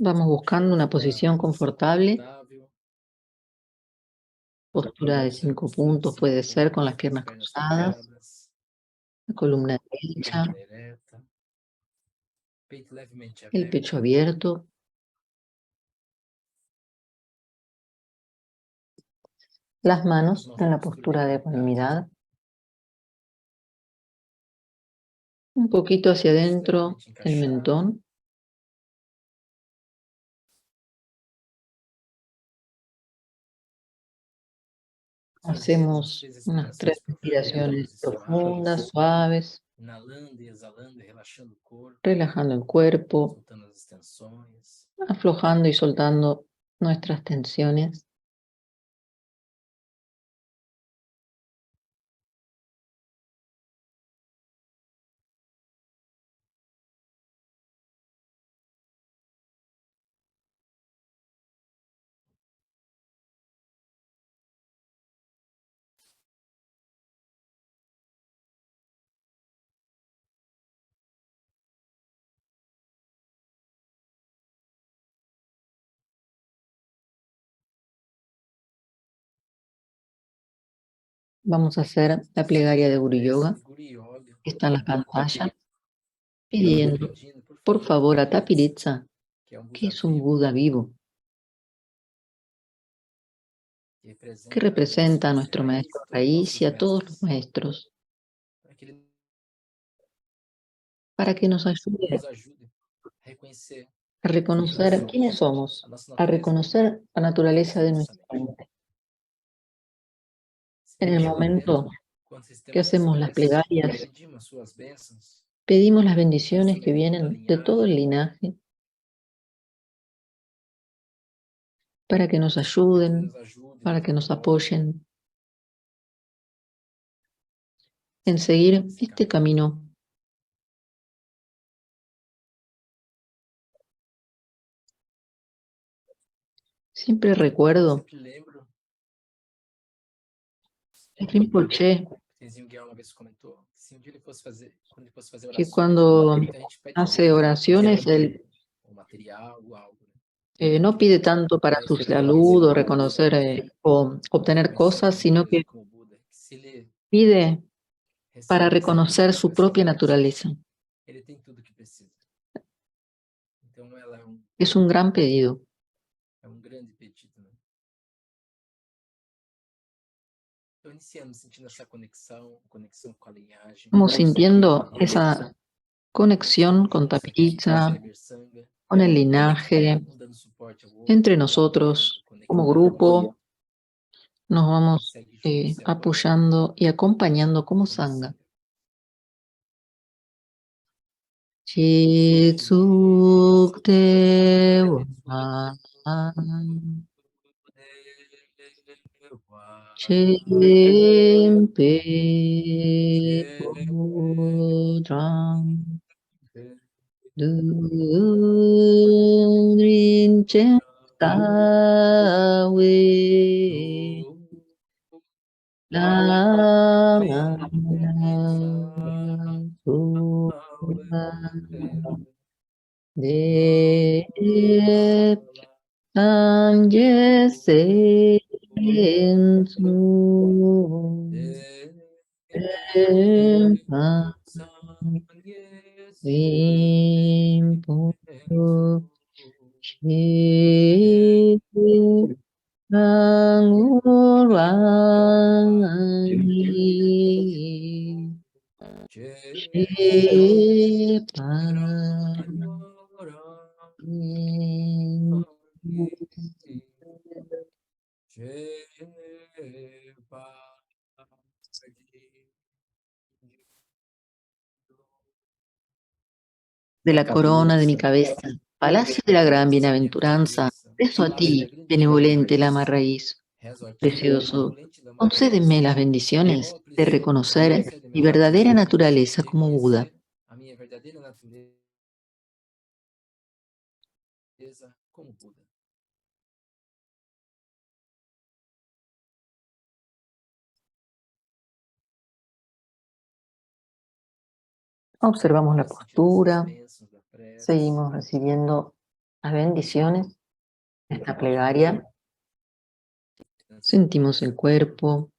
Vamos buscando una posición confortable, postura de 5 puntos puede ser con las piernas cruzadas, la columna derecha, el pecho abierto, las manos en la postura de ecuanimidad, un poquito hacia adentro el mentón. Hacemos unas 3 respiraciones profundas, suaves, relajando el cuerpo, aflojando y soltando nuestras tensiones. Vamos a hacer la plegaria de Guru Yoga, que está en la pantalla, pidiendo, por favor, a Tapiritsa, que es un Buda vivo, que representa a nuestro maestro raíz y a todos los maestros, para que nos ayude a reconocer quiénes somos, a reconocer la naturaleza de nuestra mente. En el momento que hacemos las plegarias, pedimos las bendiciones que vienen de todo el linaje para que nos ayuden, para que nos apoyen en seguir este camino. Siempre recuerdo el Rinpoche, que cuando hace oraciones, él no pide tanto para su salud o reconocer o obtener cosas, sino que pide para reconocer su propia naturaleza. Es un gran pedido. Estamos sintiendo esa conexión con Tapiritsa, con el linaje, entre nosotros, como grupo, nos vamos apoyando y acompañando como sangha. Chitsukte wa Chempe Podram Durin Chentawe Lama Sura De Sanje Sensu Vimpo Chi Angurani Shipa de la corona de mi cabeza, palacio de la gran bienaventuranza, rezo a ti, benevolente lama raíz, precioso, concédeme las bendiciones de reconocer mi verdadera naturaleza como Buda. Observamos la postura, seguimos recibiendo Las bendiciones, esta plegaria, sentimos el cuerpo,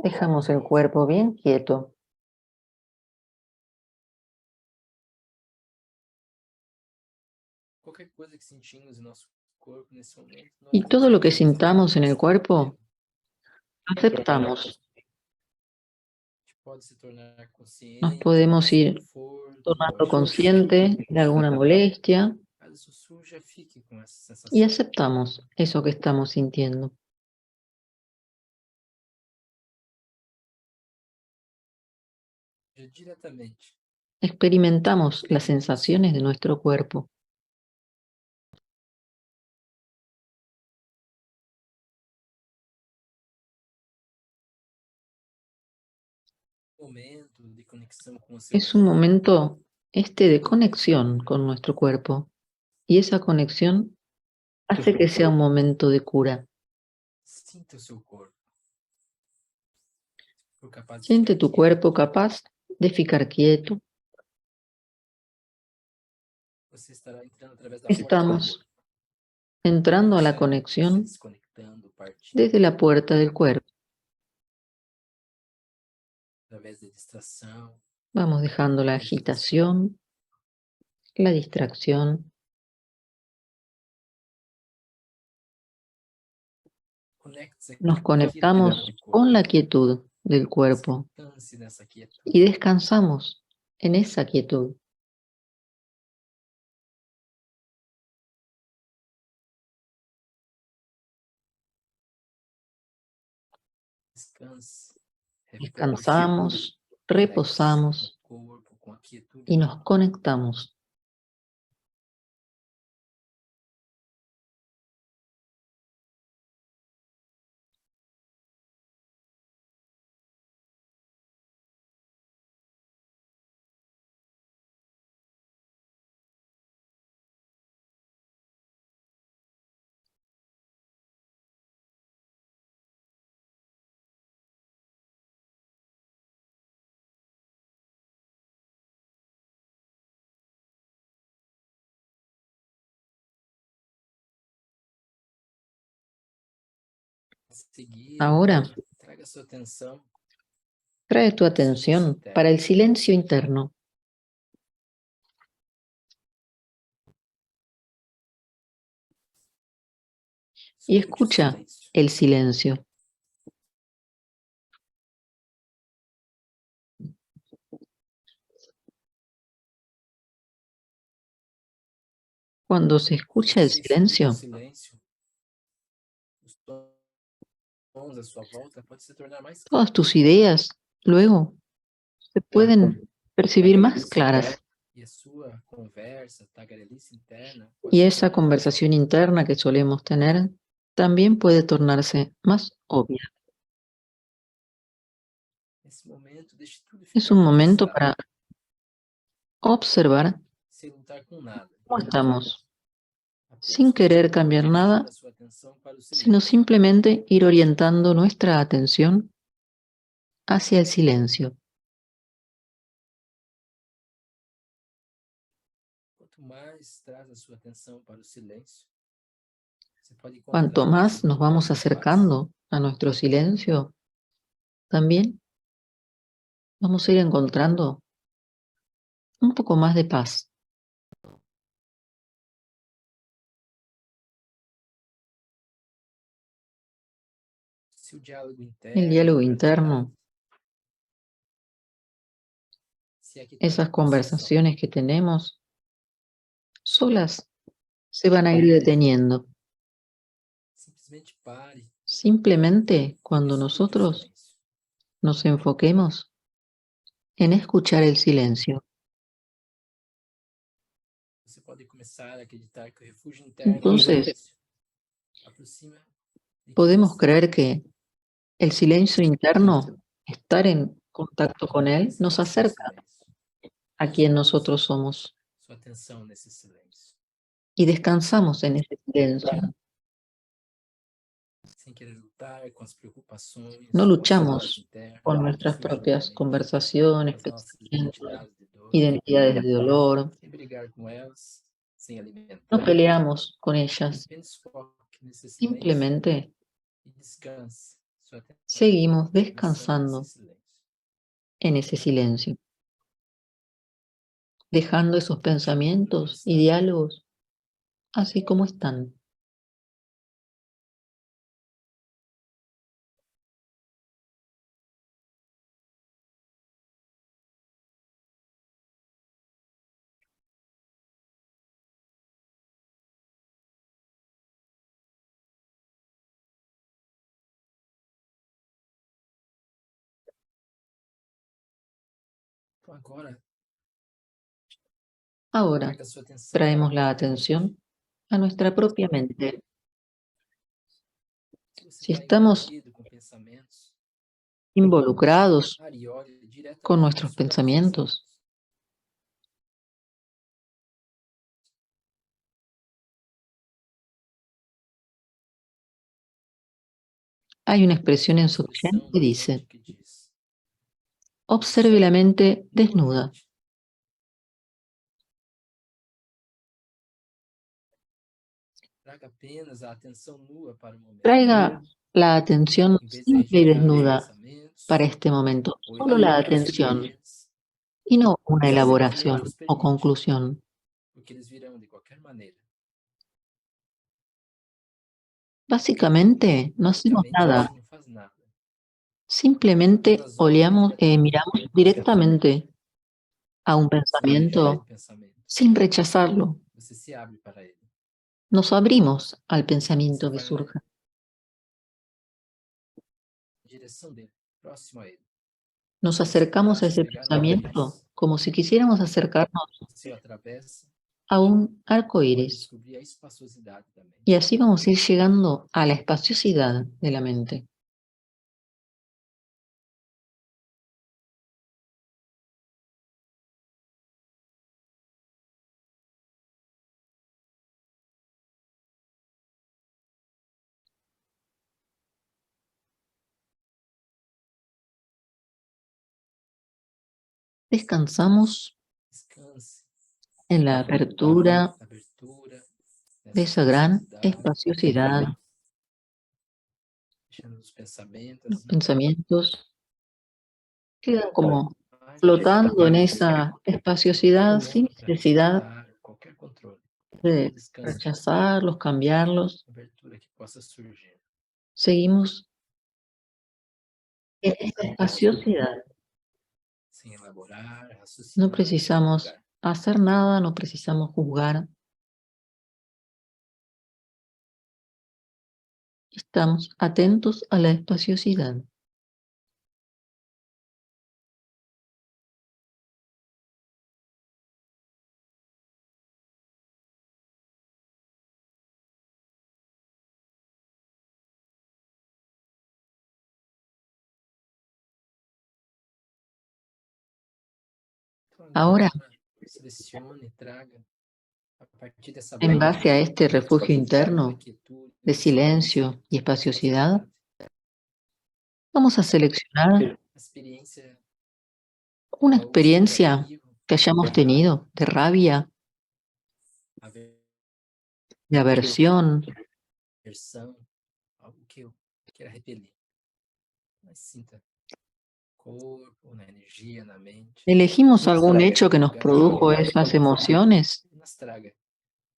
dejamos el cuerpo bien quieto y todo lo que sintamos en el cuerpo, aceptamos. Nos podemos ir tornando consciente de alguna molestia y aceptamos eso que estamos sintiendo. Experimentamos las sensaciones de nuestro cuerpo. Es un momento de conexión con nuestro cuerpo y esa conexión hace que sea un momento de cura. Siente tu cuerpo capaz de ficar quieto. Estamos entrando a la conexión desde la puerta del cuerpo. Vamos dejando la agitación, la distracción. Nos conectamos con la quietud del cuerpo y descansamos en esa quietud. Descansamos, reposamos y nos conectamos. Ahora, trae tu atención para el silencio interno y escucha el silencio. Cuando se escucha el silencio, todas tus ideas luego se pueden percibir más claras. Y esa conversación interna que solemos tener también puede tornarse más obvia. Es un momento para observar cómo estamos, sin querer cambiar nada, sino simplemente ir orientando nuestra atención hacia el silencio. Cuanto más nos vamos acercando a nuestro silencio, también vamos a ir encontrando un poco más de paz. El diálogo interno, esas conversaciones que tenemos, solas se van a ir deteniendo. Simplemente cuando nosotros nos enfoquemos en escuchar el silencio. Entonces, podemos creer que el silencio interno, estar en contacto con él, nos acerca a quien nosotros somos. y descansamos en ese silencio. sem querer lutar com as No preocupações, com as falas luchamos internas con que nuestras surgem na propias mente, conversaciones, com as nossas pensamientos, identidades de dor, identidades de dolor. sem brigar com elas, sem No alimentar, peleamos con ellas, apenas foque nesse silêncio simplemente e descanse sua seguimos atenção nesse descansando silêncio. en ese silencio, dejando esos Como pensamientos y está, diálogos así como están. então agora Ahora traga sua atenção para a traemos la própria mente. atención a nuestra propia mente. Se você Si está estamos envolvido com pensamentos, involucrados pare e olhe con diretamente para nuestros os próprios pensamientos, pensamentos. hay una expresión Tem en uma su bien expressão que na dice: Zen que diz: observe la mente desnuda. traga apenas a atenção nua para o momento, Traiga la atención em vez de simple y rejeitar os desnuda para pensamentos este momento, ou solo la elaborar sobre atención eles. y no una Simplesmente elaboración os o permite, conclusión. porque eles virão de qualquer maneira. Básicamente no hacemos Basicamente, nada, você não faz nada. simplemente Apenas olha miramos diretamente directamente a un sem reagir ao pensamiento pensamento. sin rechazarlo. Você se abre para ele. Nos abrimos al Você pensamiento que vai na surja. direção dele, próximo a ele. Nos Como se acercamos a acabasse de ese pegar um pensamiento arco-íris. como si quisiéramos acercarnos Você o atravessa, a un arco pode iris. descobrir a espaçosidade da Y mente. así vamos a ir llegando a la espaciosidad de la mente. Descansamos Descanse en la apertura na abertura, de nessa esa gran espaciosidade, espaciosidad. deixando os pensamentos Los ir pensamientos quedan como mais flotando en devagarzinho, esa espaciosidad sin pronto para necesidad rejeitar qualquer controle. de Descanse nessa rechazarlos, cambiarlos. abertura que possa surgir. Seguimos en esa espaciosidad. Sem elaborar, No raciocinar, nem precisamos julgar. hacer nada, no precisamos juzgar. Estamos atentos a la espaciosidad. Então Ahora, agora, selecione, traga, a partir dessa en busca base a este refugio pela interno quietude, de silencio y espaciosidad, vamos a seleccionar a experiência una algo experiencia significativo, que hayamos tenido de rabia, de aversión. aversão, algo que eu queira repelir. Mas sinta corpo, na energia, na mente. Elegimos algún hecho que nos Traga produjo apenas esas emociones e nas traga,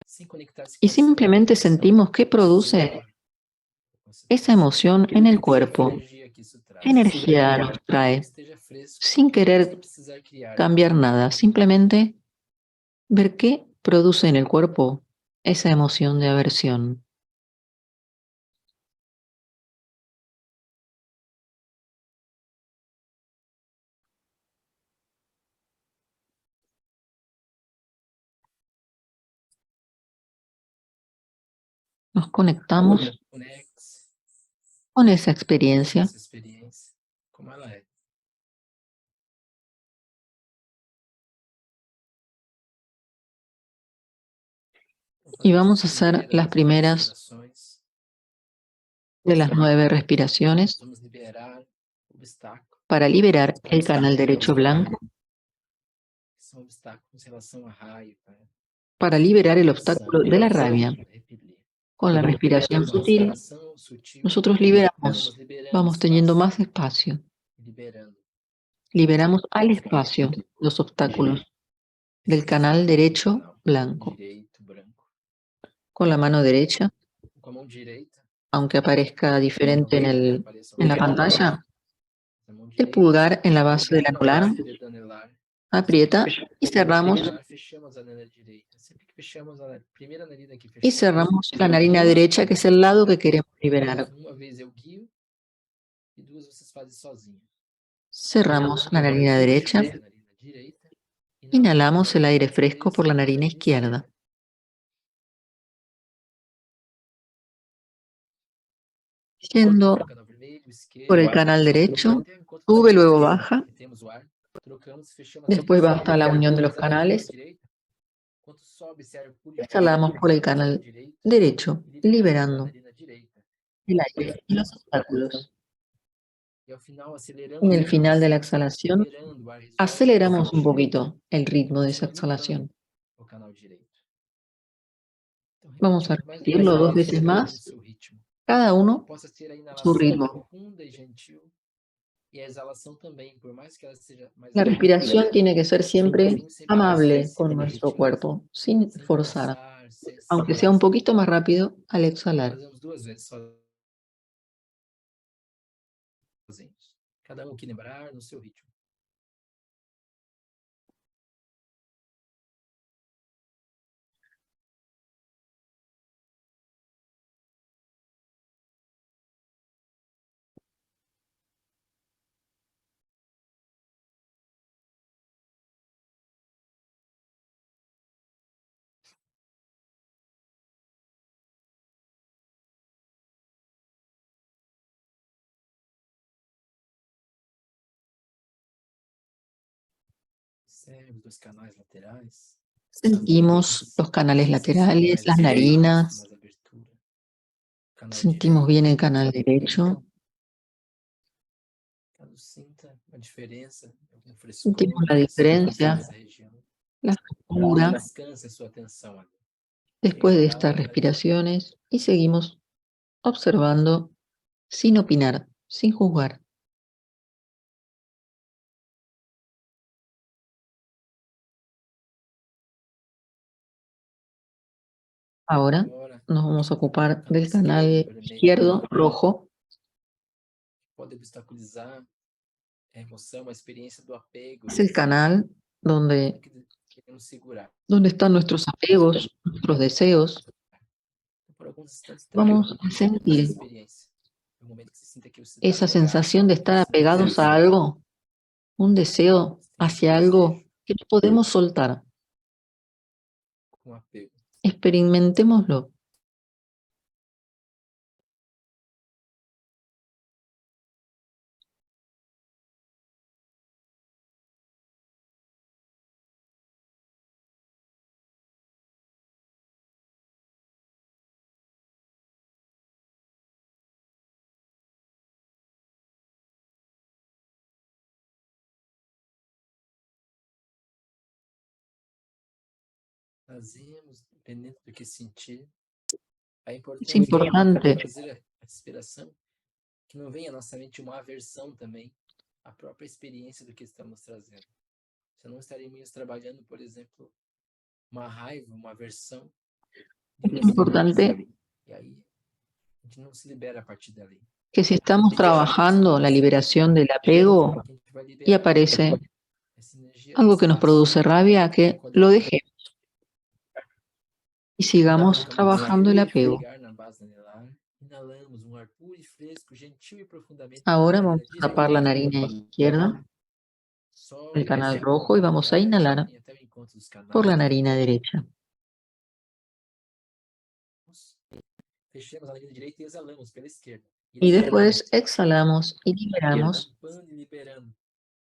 sem conectar-se y com as simplemente emoção, sentimos com a qué produce pessoa, com a esa situação. emoción en el Que cuerpo, energia que isso qué traz. energía nos trae, Esteja fresco, sin sem querer precisar criar nada. cambiar nada, simplemente ver qué produce en el cuerpo esa emoción de aversión. Nos conectamos Conecte-se con esa com experiencia essa experiência, como ela é. Vamos Y fazer vamos a nossas hacer las primeiras primeras respirações. de las 9 respiraciones Vamos liberar obstáculos, para liberar el canal derecho blanco, que são obstáculos em relação à raiva, para liberar el frustração, obstáculo de la rabia. repelir. Con la respiración Uma sutil, respiração sutil, nosotros vamos liberamos, liberando vamos teniendo espaço, más espacio. liberando. Liberamos al espacio los obstáculos del canal derecho Canal blanco. direito branco. Con la mano derecha, Com a mão direita, aunque aparezca diferente en la pantalla, a mão el direita, pulgar en la base del na anular base do dedo anelar, aprieta y cerramos fechamos a narina direita. Sempre que fechamos a primeira narina que y fechamos, cerramos la narina derecha, que es el lado que queremos liberar. uma vez eu guio e duas vocês fazem sozinho. Cerramos la narina derecha, Narina direita, inhalamos el aire fresco por la narina izquierda. Yendo canal vermelho, esquerdo, por el canal derecho, até o encontro sube, da luego narina baja, temos o ar, trocamos, fechamos a después narina va hasta la unión de los depois a narina canales. direita. Quando sobe esse ar Exhalamos por el canal derecho, liberando narina direita. el aire y los obstáculos. E ao final aceleramos En el final de la exhalación, liberando o ar residual, aceleramos un poquito el ritmo de esa exhalación. o canal direito. Então, Vamos a repetirlo 2 veces más, seu ritmo. cada uno Possa ser a su inalação ritmo. profunda e gentil e a exalação também, por mais que ela seja mais La lenta, respiración tiene que ser siempre sempre amable con ritmo, nuestro cuerpo, sin sem forzar, forçar, sem aunque sea un poquito más rápido al exhalar. Fazemos duas vezes sozinhos. Cada um equilibrar no seu ritmo. Observe os canais laterais. Sentimos los canales laterales, las narinas, Mais abertura. Canal sentimos bien el canal direito. derecho, Caso sinta a diferença, algum frescor, sentimos la diferencia, nessa região. la frescura Descanse sua atenção ali. después de estas respiraciones y seguimos observando sin opinar, sin juzgar. Ahora nos vamos a ocupar del canal izquierdo, rojo. Pode obstaculizar a emoção, a experiência do apego. Es el canal donde que queremos segurar. están nuestros apegos, nuestros deseos. Por alguns instantes, Vamos a sentir experiência. No momento que se sinta que você esa sensación de estar apegados a algo, un deseo hacia algo que no podemos soltar. com apego. Experimentémoslo. Fazemos, dependendo do que sentir. Es importante fazer a respiração, que não venha à nossa mente uma aversão também à própria experiência do que estamos trazendo. Se não estaríamos trabalhando, por exemplo, uma raiva, uma aversão. es importante E aí a gente não se libera a partir dali. que si estamos trabajando la liberación del apego y aparece algo que nos produce rabia, que lo dejemos y sigamos trabajando el apego. Inalamos ar puro e fresco, gentil e profundamente. Ahora vamos a tapar la narina izquierda, el canal rojo, y vamos a inhalar por la narina derecha. Fechamos a narina direita e exalamos pela esquerda. Y después exhalamos y liberamos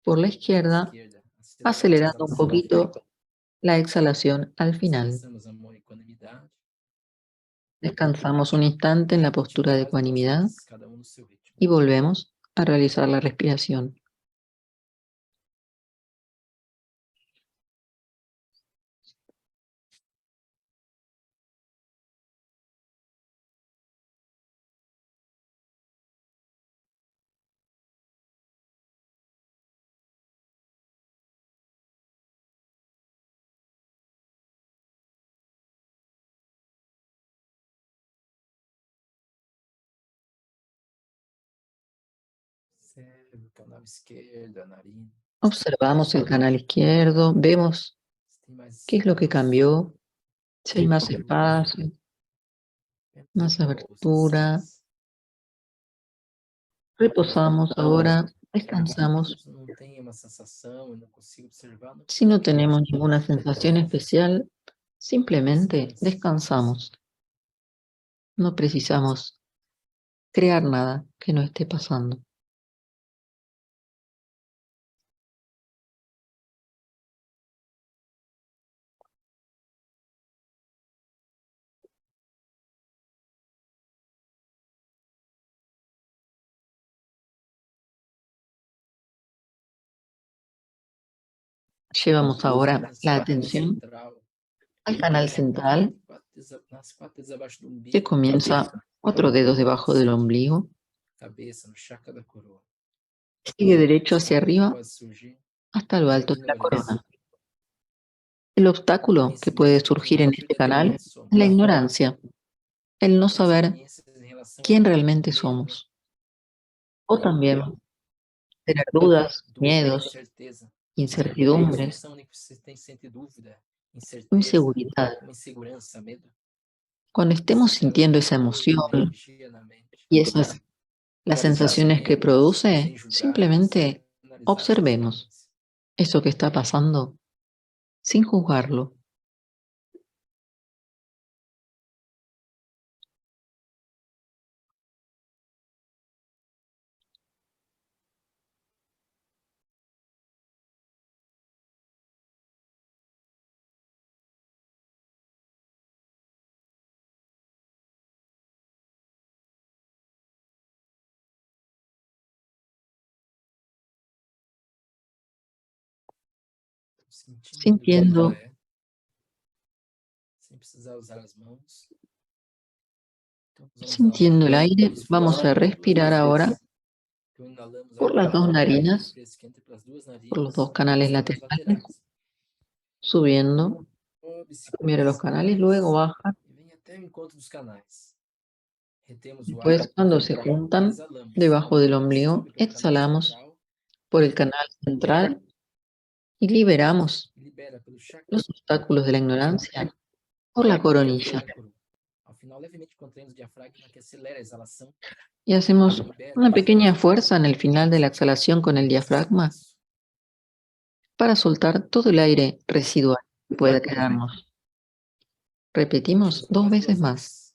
por la izquierda, acelerando un poquito la exhalación al final. Descansamos a mão em equanimidade. Descansamos un instante en la postura de Atividade ecuanimidad após cada no seu ritmo. y volvemos a realizar la respiración. Cérebro, canal esquerdo, a narina. Observamos el canal izquierdo, vemos Se tem mais qué es lo que espaço, cambió, si hay más abertura, espacio, más repouso, abertura. descansa. Reposamos ahora, descansamos. Caso não tenha uma sensação, eu não consigo observar, não Si no precisa criar tenemos nada. ninguna sensación especial, simplemente Descanse. descansamos. No precisamos crear nada que no esté pasando. Llevamos ahora la Descanse no canal atención central. al canal central, Nas quatro dedos abaixo do que umbigo. comienza 4 dedos debajo del ombligo, Cabeça, no chakra da coroa. sigue derecho hacia Obstáculo que arriba pode surgir hasta lo é a alto de la ignorância. corona. El obstáculo que puede Conhecimento surgir não en este canal verdadeiramente es la somos. ignorancia, el no saber Experiências em relação ao quién mundo, realmente medo, somos. O también tener dudas, dúvida, miedos, incerteza. Algumas não incertidumbres, são nem que você tem sempre dúvida, incerteza, inseguridad. uma insegurança, medo. Cuando estemos Elas sintiendo esa flutuam emoción uma energia na mente. y esas las Realizar sensaciones que experimentos produce, sem julgar, sem simplemente analisar essa observemos experiência. eso que está pasando sin juzgarlo. Sentindo como ela Sintiendo, é, sem precisar usar as mãos. Então, vamos ao ar sintiendo el aire, vamos a esfriando por duas respirar ahora vezes. Então, inalamos por ar las dos quente, narinas, fresco, entra pelas duas por los narinas dos e canales sai pelas laterales, laterais. subiendo Sobe-se por primero los esses canales, luego canais baja. e vem até o encontro dos canais. Retemos o ar Después, cuando se e juntan exalamos. debajo del ombligo, Sobe pelo canal exhalamos central por el canal central y liberamos e libera pelo chakra los obstáculos de la ignorancia por la diafragma coronilla. da coroa. Ao final, levemente contraímos o diafragma, que acelera a exalação Y e hacemos libera una os pequeña demais fuerza en el músculos. final de la exhalación con el diafragma Descanso. para soltar todo el aire residual que pueda quedarnos. Repetimos Puxa 2 mais veces duas más. vezes.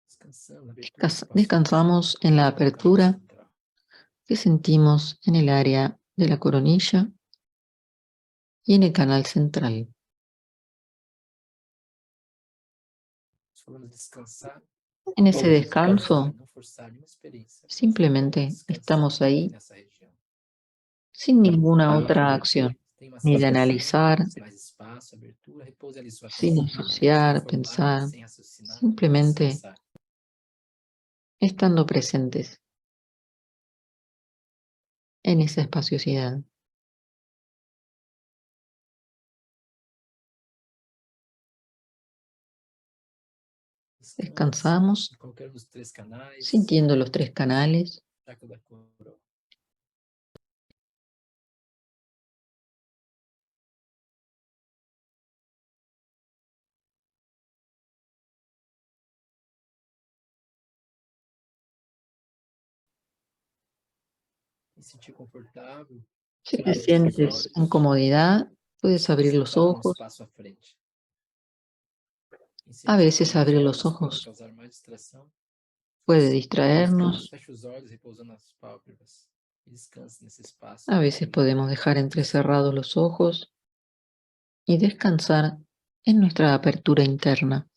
Descansando, abertura do espaço Descansamos en la do canal apertura central. que sentimos en el área de la coronilla y en el canal central. Falamos descansar, En ese descanso, não forçar nenhuma experiência. simplemente Descansar estamos ahí nessa região. sin ninguna otra acción, Tem uma ni de sensação, analizar, mais espaço, abertura, repouse ali sua sin atenção, sem asociar, formular, pensar, sem raciocinar, simplemente descansar. estando presentes en esa espaciosidad. Descanse Descansamos em qualquer dos três canais, sintiendo los 3 canales, chakra da coroa. Me sentir confortável, Si te abrir os seus sientes en olhos comodidad, puedes e abrir los sentar um ojos. espaço à frente. A Incentivando veces meus abrir los olhos pode ojos causar mais distração. puede Nesse caso, distraernos. feche os olhos, repousando nas pálpebras. E descanse nesse espaço A veces tranquilo. podemos dejar entrecerrados los ojos y descansar en nuestra apertura interna.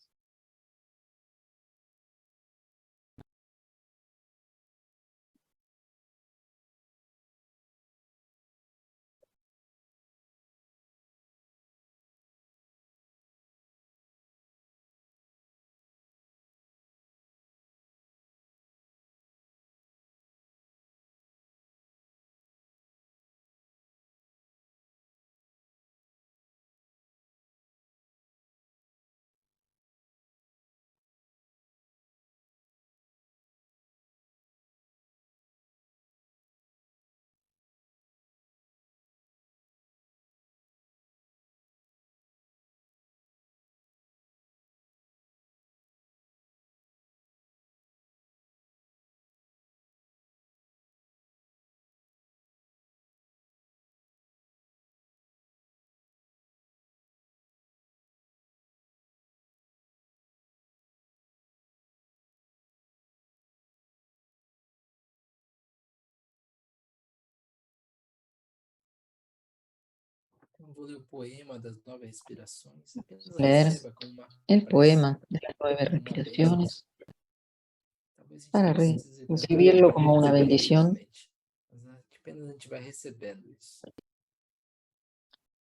Então, vou ler o poema das 9 respirações. Apenas Leer receba como uma el prece, poema de las 9 como uma bênção. respiraciones Talvez a gente para não precise também recibirlo como una viver bendición. intensamente, mas apenas a gente vai recebendo isso.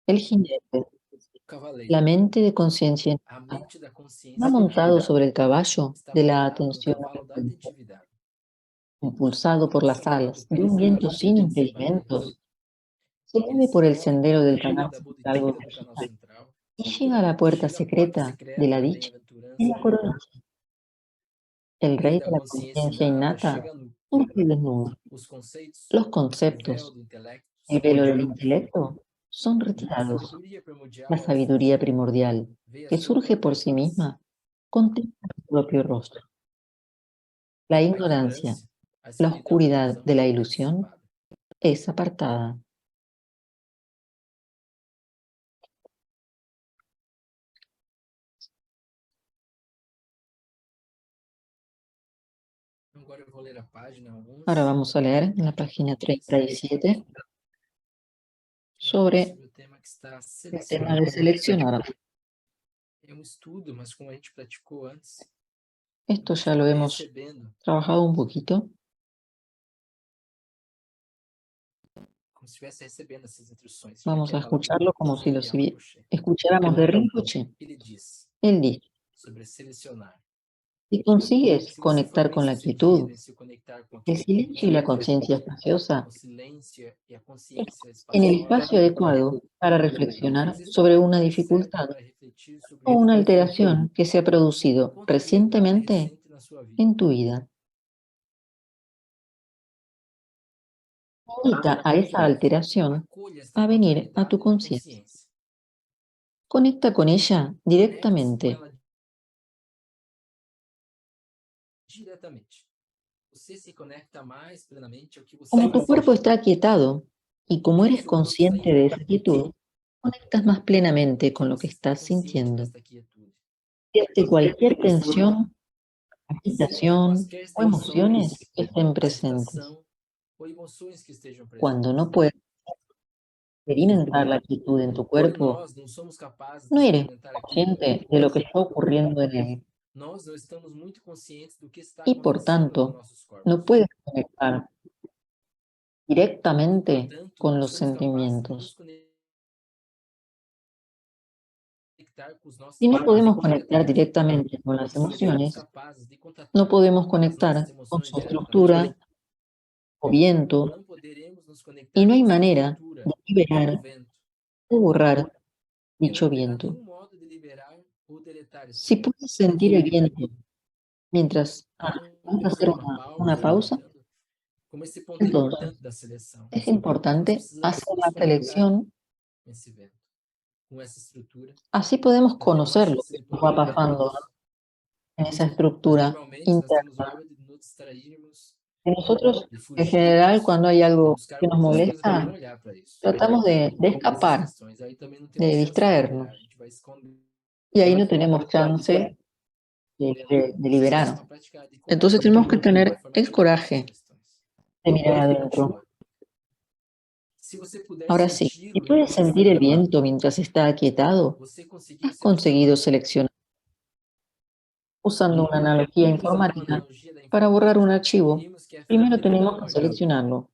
El jinete, O cavaleiro. la mente de conciencia A va mente da consciência montado iluminada sobre el caballo está de la montada no atención cavalo da atenta, atentividade, impulsado por las impulsionado alas de pelas un viento correntes sin de pensamentos. impedimentos, se Ele mueve se por el move sendero del pelo canal da central bodhidriya do canal original central y llega a la e puerta chega à porta secreta de secreta la da dicha y bem-aventurança. la corona. O El rei rey da de la consciência conciencia inata innata chega nu. surge desnudo. Os conceitos, Los o véu conceptos, do intelecto el são velo del retirados. intelecto son A retirados. sabedoria La primordial ao sabiduría surgir primordial, vê a que sua surge por própria sí face. misma, contempla su propio rostro. La A ignorancia, ignorância, a la escuridão da oscuridad ilusão de la é ilusión dissipada. es apartada. Agora eu vou ler a página Ahora 11, vamos a leer en la página sobre 37 sobre o tema que está el tema selecionar. de seleccionar. É um estudo, mas como a gente praticou antes, Esto você ya lo vai hemos recebendo, trabajado un poquito. como se estivesse recebendo essas instruções. Vamos a Chakya escucharlo Lalama como si lo Zogyam Rinpoche. escucháramos de Rinpoche. Ele diz Él dice, sobre selecionar. si consigues Se você for conectar bem con la sucedido quietud, em se conectar com el aquilo silencio y la correto, conciencia espaciosa, com silêncio e a consciência estás en el espaciosa, espacio adecuado para reflexionar existe o sobre una lugar certo dificultad para refletir sobre o uma una dificuldade, alteración que se ha producido contrariedade recientemente recente na sua vida. en tu vida. Invita a esa alteración Acolha esta a venir a tu contrariedade na conciencia. consciência. Conecta con ella Conecte-se com directamente. ela diretamente. Você se conecta mais plenamente ao que você Como está tu cuerpo sentindo. está aquietado y como Porque o eres seu corpo está em consciente de esa calma. quietud, conectas más plenamente con Porque lo que você está estás consciente sintiendo. desta quietude. Desde cualquier tensión, Sem que agitación quaisquer o emociones tensões, estén presentes. agitação ou emoções que estejam Cuando presentes. no puedes experimentar la quietud en tu Quando cuerpo, nós não somos capazes de no eres experimentar a quietude, consciente de lo que está ocurriendo en él nós não estamos muito conscientes do que está y por acontecendo nos tanto nossos no corpos. puedes conectar E, directamente portanto, con não los somos capazes de nos sentimientos. conectar com os nossos Si no sentimentos podemos conectar diretamente. directamente con las Se não somos emociones, capazes de no contatar podemos com as nossas conectar con emoções su diretamente, estructura o viento não poderemos nos y conectar no hay com sua manera estrutura de ou liberar vento. o borrar E não dicho haverá viento. nenhum modo de liberar ou deletar este Si vento. puedes sentir el viento mientras Então, vas a hacer fazendo uma una pausa, pausa, meditando, como esse ponto é Entonces, importante da seleção. es Nós importante precisamos hacer nos la conectar selección, com esse vento, com essa estrutura, así podemos para ter maior conocer lo chance que de nos poder va aproveitar pasando, isso. ¿no? En esa Mas estructura normalmente nós temos o interna. hábito de nos distrairmos, Y nosotros, de en general, fugirmos, cuando hay de algo buscar que nos outras coisas para não molesta, olhar para isso, tratamos de para essas escapar, questões. Aí também não temos de chance de liberar, a distraernos, gente vai esconder. y ahí no tenemos chance de Precisamos liberar. uma prática de Entonces coragem, tenemos que de tener forma el ativa nessas coraje questões. de mirar Ele adentro. continua. Se você puder Ahora sí, si senti-lo puedes enquanto está sentir el quieto, viento mientras está aquietado, você conseguiu has conseguido selecionar. seleccionar, usando una analogía Usando uma informática. analogia da Para borrar un informática, archivo, diríamos que é primero fragmentar tenemos um que arquivo. seleccionarlo, Nós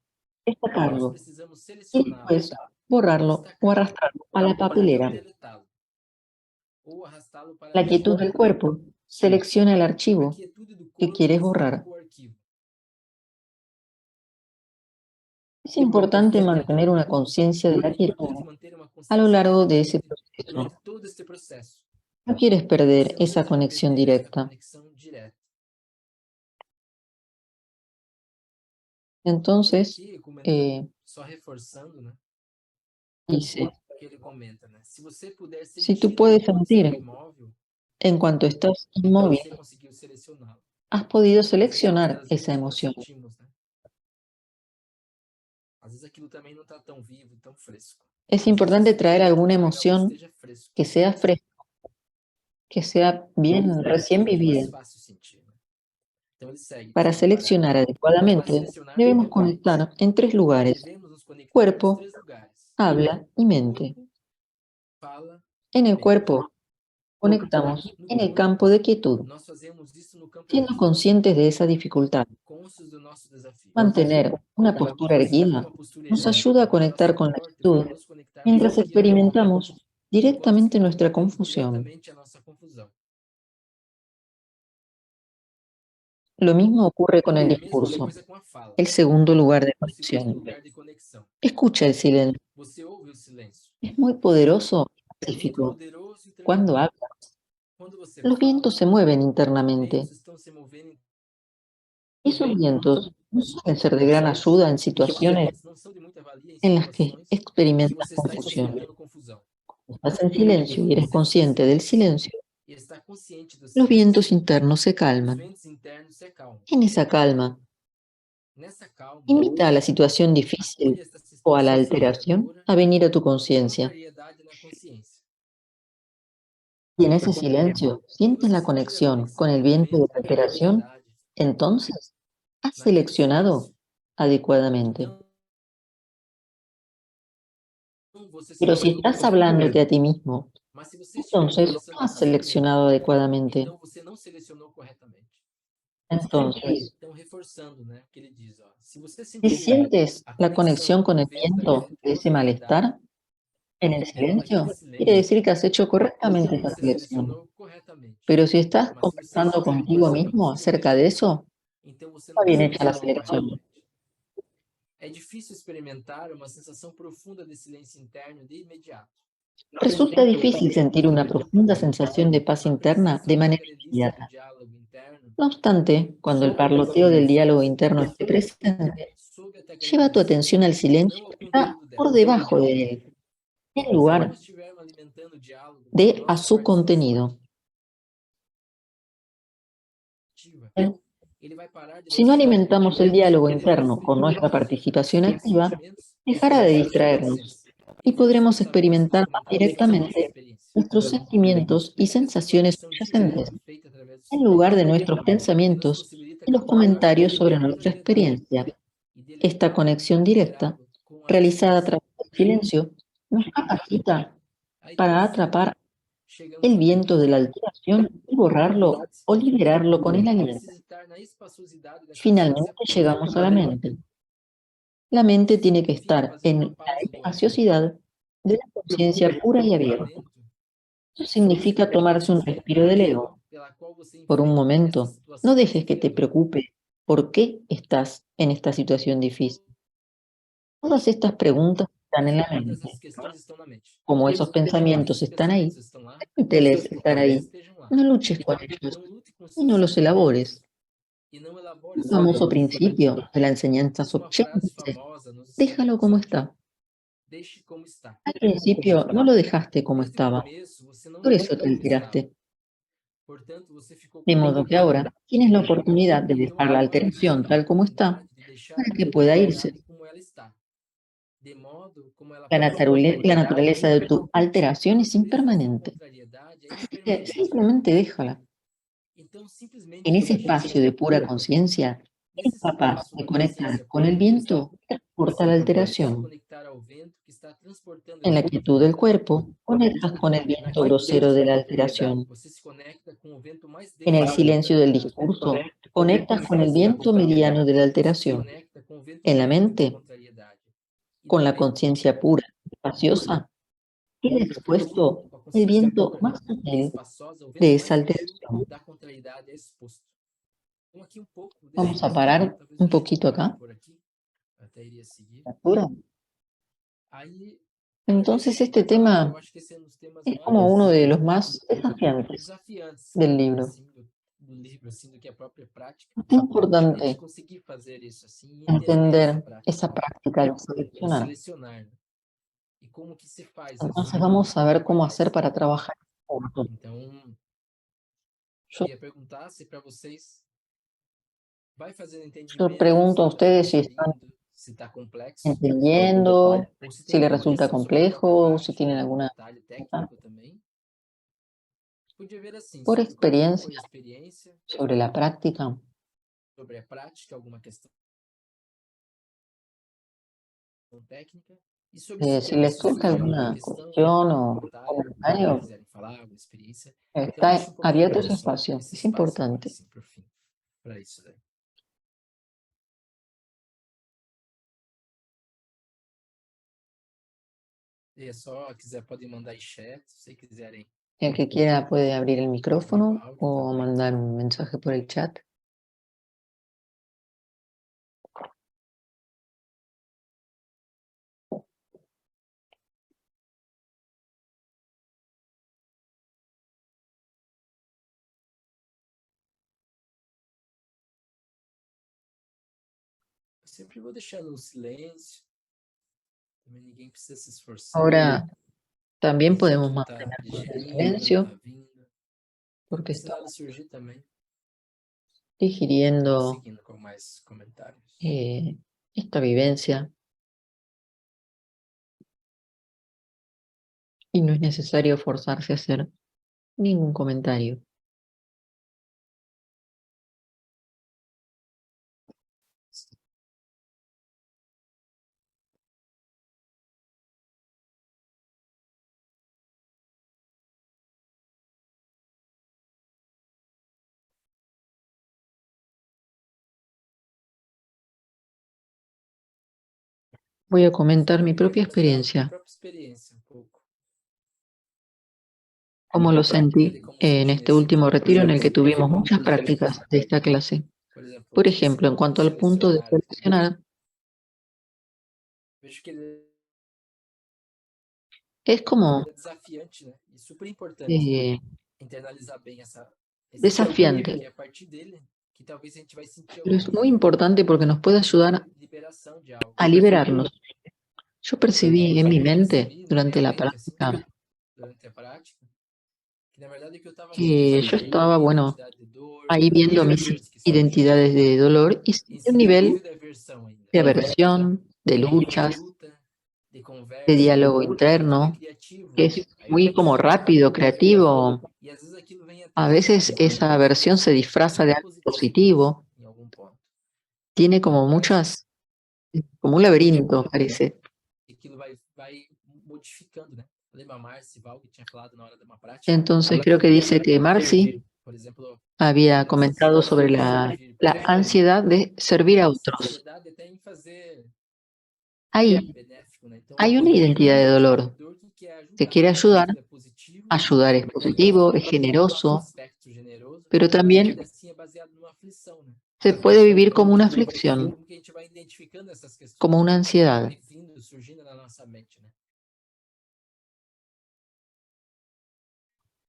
destacarlo precisamos y selecioná-lo, después borrarlo o destacá-lo, arrastrarlo a la ou então papelera. deletá-lo, ou arrastá-lo para La lixo. quietud del cuerpo selecciona el A archivo quietude do que corpo quieres borrar. destaca o arquivo. Es importante Isso mantener una conciencia de é la importante quietud manter uma a lo consciência da largo de ese quietude proceso. durante todo este processo. No quieres perder Você não esa pode conexión perder esta directa. conexão direta. E Entonces, aqui, comentando, eh, só reforçando, né, dice, o que ele comenta, né? Se você puder si tú senti-lo puedes enquanto está sentir imóvel, en cuanto estás então inmóvil, você conseguiu selecioná-lo. has podido Às vezes, seleccionar muitas esa vezes não emoción. sentimos, né? Às vezes aquilo também não está tão vivo, tão fresco. Es Às vezes importante você traer queria alguna trabalhar algo que emoción esteja fresco, que sea fresca, que sea bien recién que fique mais vivida. fácil sentir, né? Então ele segue, Para desculpa parar. seleccionar Então, para adecuadamente, selecionar debemos corretamente, conectar en tres lugares: devemos nos conectar nos cuerpo, três lugares: habla y mente. corpo, fala En e el mente. cuerpo, conectamos No en el corpo, campo de quietud, nós fazemos isso no campo da siendo quietude, conscientes de esa dificultad. conscientes do nosso desafio. Mantener una postura Manter erguida uma postura nos erguida, ayuda a manter conectar nosso con la porte para quietud nos conectarmos com mientras a quietude, experimentamos enquanto directamente nuestra experimentamos confusión. diretamente a nossa confusão. Lo mismo ocurre con el A mesma discurso, coisa com a fala, el segundo lugar de o segundo conexión. lugar de conexão. Escucha el silencio. Você ouve o silêncio. Es muy poderoso y É muito pacífico. poderoso e Cuando tranquilo. habla, Quando você los fala, vientos se mueven os ventos internamente. estão se movendo. Esos vientos no suelen ser de gran ayuda en E esses situaciones ventos não são de muita valia em en las que situações que experimentas você está confusión. experimentando confusão. Estás en silencio y eres Você está em consciente del silêncio silencio, e está consciente do los silêncio. vientos internos se Os calman. ventos internos se acalmam. En esa calma, Nessa calma, invita a la situación acolhe difícil esta o a la situação alteración desafiadora a venir a tu com conciencia. contrariedade na consciência. Y en ese silencio Quando sientes você la sentir a conexión con conexão el com o viento de vento la da alteración, contrariedade entonces has naquele seleccionado silêncio, adecuadamente. então você Pero si selecionou estás corretamente. hablándote a ti mismo, Mas se você estiver entonces no conversando has com si mesmo, seleccionado adecuadamente. então você não selecionou corretamente. Entonces, Então, reforçando, né, o que ele diz, ó, se você si sentir sientes a la conexão conexión com con o el vento da viento de ese contrariedade, malestar en el então naquele silencio, quiere silêncio, decir que has hecho correctamente esa você selección. selecionou corretamente. Pero si estás Mas se você conversando estiver contigo conversando mismo consigo acerca de mesmo, eso, então você está não bien hecha la selecionou selección. corretamente. É difícil experimentar uma sensação profunda de silêncio interno de imediato. Resulta difícil sentir una profunda sensación de paz A interna presença de manera materialista do inmediata. diálogo interno, No obstante, cuando el sob a parloteo pressão del dessa diálogo presença, interno esté presente, sob a lleva tu tagarelização, atención al silencio não ao que está conteúdo por dela. debajo de él, en Se nós lugar estivermos alimentando o diálogo com a de a nossa su participação contenido. ativa, ele vai parar de Si no mostrar alimentamos el os diálogo sentimentos interno con nuestra e participación os nossos activa, sentimentos dejará de e a sua distraernos presença. y Então ele podremos estabelece nos experimentar más comentários essa nossa directamente experiência. nuestros sentimientos y Essa sensaciones conexão subyacentes, direta feita através do en lugar de silêncio, nuestros que nos pensamientos possibilita y los capturar o comentarios vento sobre com nuestra tranquilidade experiencia. e Esta conexión directa, deliberado com a realizada a consciência. través del silencio, nos capacita Aí por para fim, atrapar chegamos el ao viento de la alteración y borrarlo finalmente, o liberarlo con el é aliento. preciso estar na espaciosidade da Finalmente consciência plena. llegamos a la mente. La mente tiene que Significa estar fazer en uma la pausa do momento. espaciosidad de la conciencia pura y O abierta. momento Eso só se significa tomarse un reconhece respiro de razão Leo. pela qual você Por un enfrenta esta momento, no situação dejes que te desafiadora. preocupe por qué estás en esta situación difícil. Todas estas preguntas están en la Todas mente. essas questões estão na mente. Como esos pensamientos Esses están ahí, pensamentos estão lá, permíteles estar eles ahí. estejam lá. No luches con ellos Não lute com y seus no los sentimentos. elabores. e não elabore El sobre famoso elas. principio de la enseñanza Uma frase subyacente, famosa nos ensina déjalo o como seguinte: está. deixe como está. Al principio no lo dejaste como Desde o estaba, começo, você não por eso deixou te como estava. alteraste. Portanto, você ficou De modo que ahora contaminado. tienes la oportunidad de Então dejar la agora você alteración tem a tal como está oportunidade de deixar para ela que pueda irse. contaminada como ela está, de modo como ela La, pode ser la aplicada. naturaleza de tu alteración es Por isso, a sua impermanente. contrariedade é Así que impermanente. simplemente déjala. Então, simplesmente En ese deixe. espacio de pura conciencia, Nesse eres capaz espaço de de conectar consciência con el pura, viento que transporta la você pode se alteración. conectar ao vento que está transportando En la essa quietud del contrariedade. cuerpo, conectas con el Na viento grosero de quietude la do corpo, alteración. você se conecta com o vento mais En el denso da silencio del contrariedade. discurso, conectas con el No viento silêncio do mediano de la discurso, você se alteración. conecta com o vento En la médio da mente, contrariedade. E con na la mente, conciencia pura y espaciosa, queda expuesto com a el consciência viento pura más e sutil espaçosa, o de vento esa mais sutil alteración. da contrariedade é exposto. Então, aqui um pouco desse Vamos a pensamento. parar Talvez un a gente poquito pare acá. por aqui, até iria seguir. ¿Altura? Aí, Entonces este tema eu acho que esse é um dos temas es como mais uno de los más desafiantes desafiantes, del digamos libro. assim, do livro, assim, do que a própria prática. Es A gente importante conseguir fazer isso assim e entender essa entender prática, esa né? práctica de Do seleccionar. selecionar, né? E como que se faz isso, Entonces né? Como vamos que a ver cómo trabalhar hacer isso. para trabajar juntos. Então, Yo, ia perguntar se para vocês vai fazendo yo entendimento, pregunto se a está ustedes si están digerindo, se está complexo, entendiendo, ou se tem si les dúvidas resulta sobre sua própria complejo, si prática, tienen algum alguna detalhe pregunta. técnico também. Podia ver assim, Por sobre como que foi a experiencia experiência, sobre la práctica, sobre a prática, alguma questão técnica, e sobre si les se surge surgir alguma alguna questão, cuestión algum o comentário, alguma coisa que comentario, quiserem falar, alguma experiência. Então, deixa está um pouquinho abierto mais ese espacio. esse Es espaço agora, importante. assim, por fim, para isso daí. E é só, quiser, podem mandar aí chat, se quiserem El que quiera puede abrir el abrir o micrófono áudio o também. mandar un mensaje por el chat. Eu sempre vou deixando no silêncio, também ninguém precisa se esforçar. Ahora también Deixa podemos aquilo estar mantener el digerindo, como silencio está vindo. porque Se nada estamos surgir também, vamos digiriendo seguindo com mais comentários. esta vivencia y no es necesario forzarse a hacer ningún comentario. Voy a comentar mi propia Minha experiencia, própria experiência, um pouco. cómo lo sentí De como en senti este nesse último último retiro en el que retiro. tuvimos muchas prácticas de esta clase. Por exemplo, Por esse ejemplo, en ponto de cuanto al punto de selecionar aqui. seleccionar, Vejo que ele es como é desafiante, né? E super importante eh, internalizar bem esse ponto, desafiante, porque é a partir dele que talvez a gente vai sentir pero es alguma muy importante porque nos puede ayudar liberação de algo. a liberarnos. Yo percibí en mi Eu mente percebi na durante minha la mente, assim, práctica durante a prática, que na verdade o que eu estava que yo sentindo era estaba, uma bueno, identidade de dor, ahí viendo mis sentimentos que surgiam, identidades de dolor y em sentí un seguida nivel de aversão ainda, de aversión, de de luchas, luta, de de conversa, diálogo que foi interno, criativo. que es Aí eu muy como comecei a rápido, creativo. e às vezes aquilo vem até A como uma veces forma esa como se aversión se fosse disfraza de algo positivo positivo, em algum ponto. tiene como Mas muchas, como un laberinto, parece. aquilo vai modificando, né? Lembra a Marcy Val que tinha falado na hora de uma prática? Entonces creo que dice que Marcy Por exemplo, había essa comentado ansiedade sobre de servir, por la exemplo. ansiedad de servir a Essa otros. ansiedade até em fazer Ahí benéfico, né? Então, hay una aquilo identidad vem de de um tipo de dolor dor que quer que ajudar. quiere Então, ayudar. aquilo é positivo, Ayudar es é ainda assim positivo, es tem um generoso, aspecto generoso, pero e ainda también assim é baseado numa aflição, né? se puede vivir como una aflicción, Como que a gente vai identificando essas como questões una que vão ansiedad. vindo, surgindo na nossa mente, né?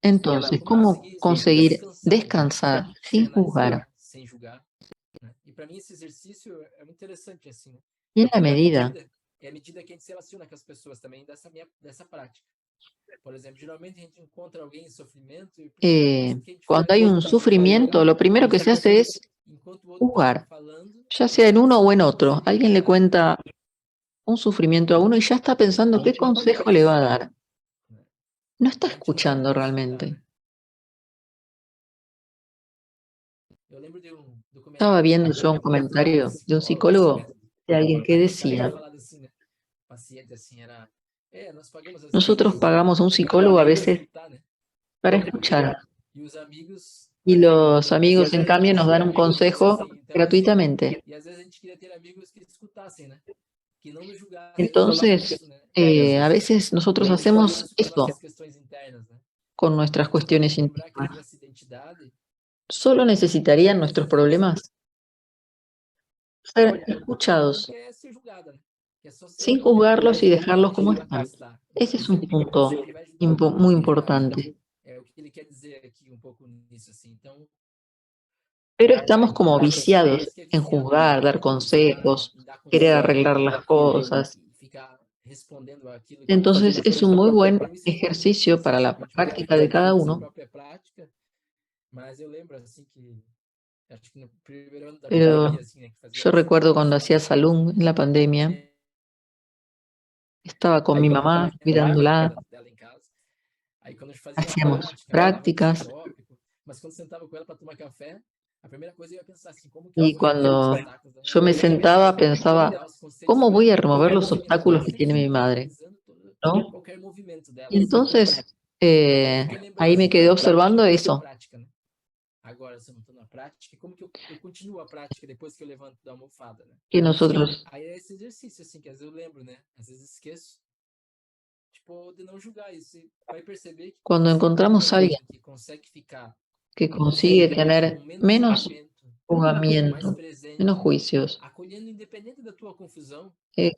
Entonces, Como ¿cómo conseguir conseguir descansar, né? descansar sin juzgar? Internalizar, sem julgar. para mim esse exercício é muito interessante, assim, né? Y en la É a medida, medida, é a medida que a gente se relaciona com as pessoas também dessa prática. Por exemplo, geralmente a gente encontra alguém em sofrimento e a primeira coisa que a gente cuando faz hay é un escutar aquela pessoa sufrimiento, lo primero que se hace es enquanto o outro está jugar, falando, ya e sea aí en uno você o en vai otro. conseguir Alguien le encontrar, cuenta un sufrimiento a uno y ya está pensando qué consejo le va a dar. né? No está A gente não para escuchando para escutar, realmente. né? Eu lembro de um Estaba documentário viendo yo un de uma comentario de un psicóloga, esse psicólogo, método. de alguien que Aí o cara tinha decía, falado assim, né? Paciente assim, era. É, nós pagamos às nosotros vezes pagamos a un para psicólogo a veces escutar, né? para escuchar E os amigos y los dão amigos en assistência cambio nos dan un gratuitamente, consejo assim. Então, gratuitamente. e às vezes a gente queria ter amigos que escutassem, né? Que não nos julgassem só por Entonces, isso, né? E às a vezes veces nosotros contribuir hacemos isso com as eso nossas questões internas, né? con E a nuestras gente tem que cuestiones lembrar que íntimas. essa identidade, Solo necesitarían muitas nuestros vezes a gente problemas ser não escuchados, quer ser julgada, né? Quer só sin ser juzgarlos y dejarlos como atendido como están. está. Ese es un Sempre punto ao invés de dar muy julgar, né? importante. É o que ele quer dizer aqui um pouco nisso, assim. Então, Pero estamos como tem viciados pessoas que é en viciado juzgar, nisso, dar consejos, em dar querer conselho arreglar las cosas. e ficar respondendo aquilo que a Entonces pessoa es fala. un muy buen Então, isso é importante, ejercicio para assim. la A gente pode práctica de fazer dentro da cada nossa uno, própria prática, mas eu lembro, assim, que acho que no primeiro ano da pero pandemia, assim, né, que fazia yo bastante recuerdo tempo cuando já, hacía salón en la pandemia, é, estaba con mi mamá cuidándola, dela em casa. Aí quando a gente fazia a hacíamos prática, falava desse prácticas tópico, mas quando sentava com ela para tomar café, a primeira coisa eu ia pensar assim, como que eu y vou remover os cuando obstáculos da minha yo me mãe sentaba e pensaba, dar os conselhos ¿cómo para voy a ela? remover los Porque a minha mente estava obstáculos que tiene sempre mi madre? analisando ¿No? qualquer movimento dela, Y assim. entonces Aí eu fiquei ahí lembrando me assim, quedé como que eu observando estou na eso, prática, né? Agora, se eu não estou na prática, como que eu continuo a prática depois que eu levanto da almofada, né? que nosotros, Aí é esse exercício, assim, que às vezes eu lembro, né? Às vezes esqueço, tipo, de não julgar isso. E vai perceber que quando cuando você encontra encontramos a alguien alguém que consegue ficar que consigue com tener menos menos julgamento, mais juzgamiento, menos presente, juicios, acolhendo independente da tua confusão, eh,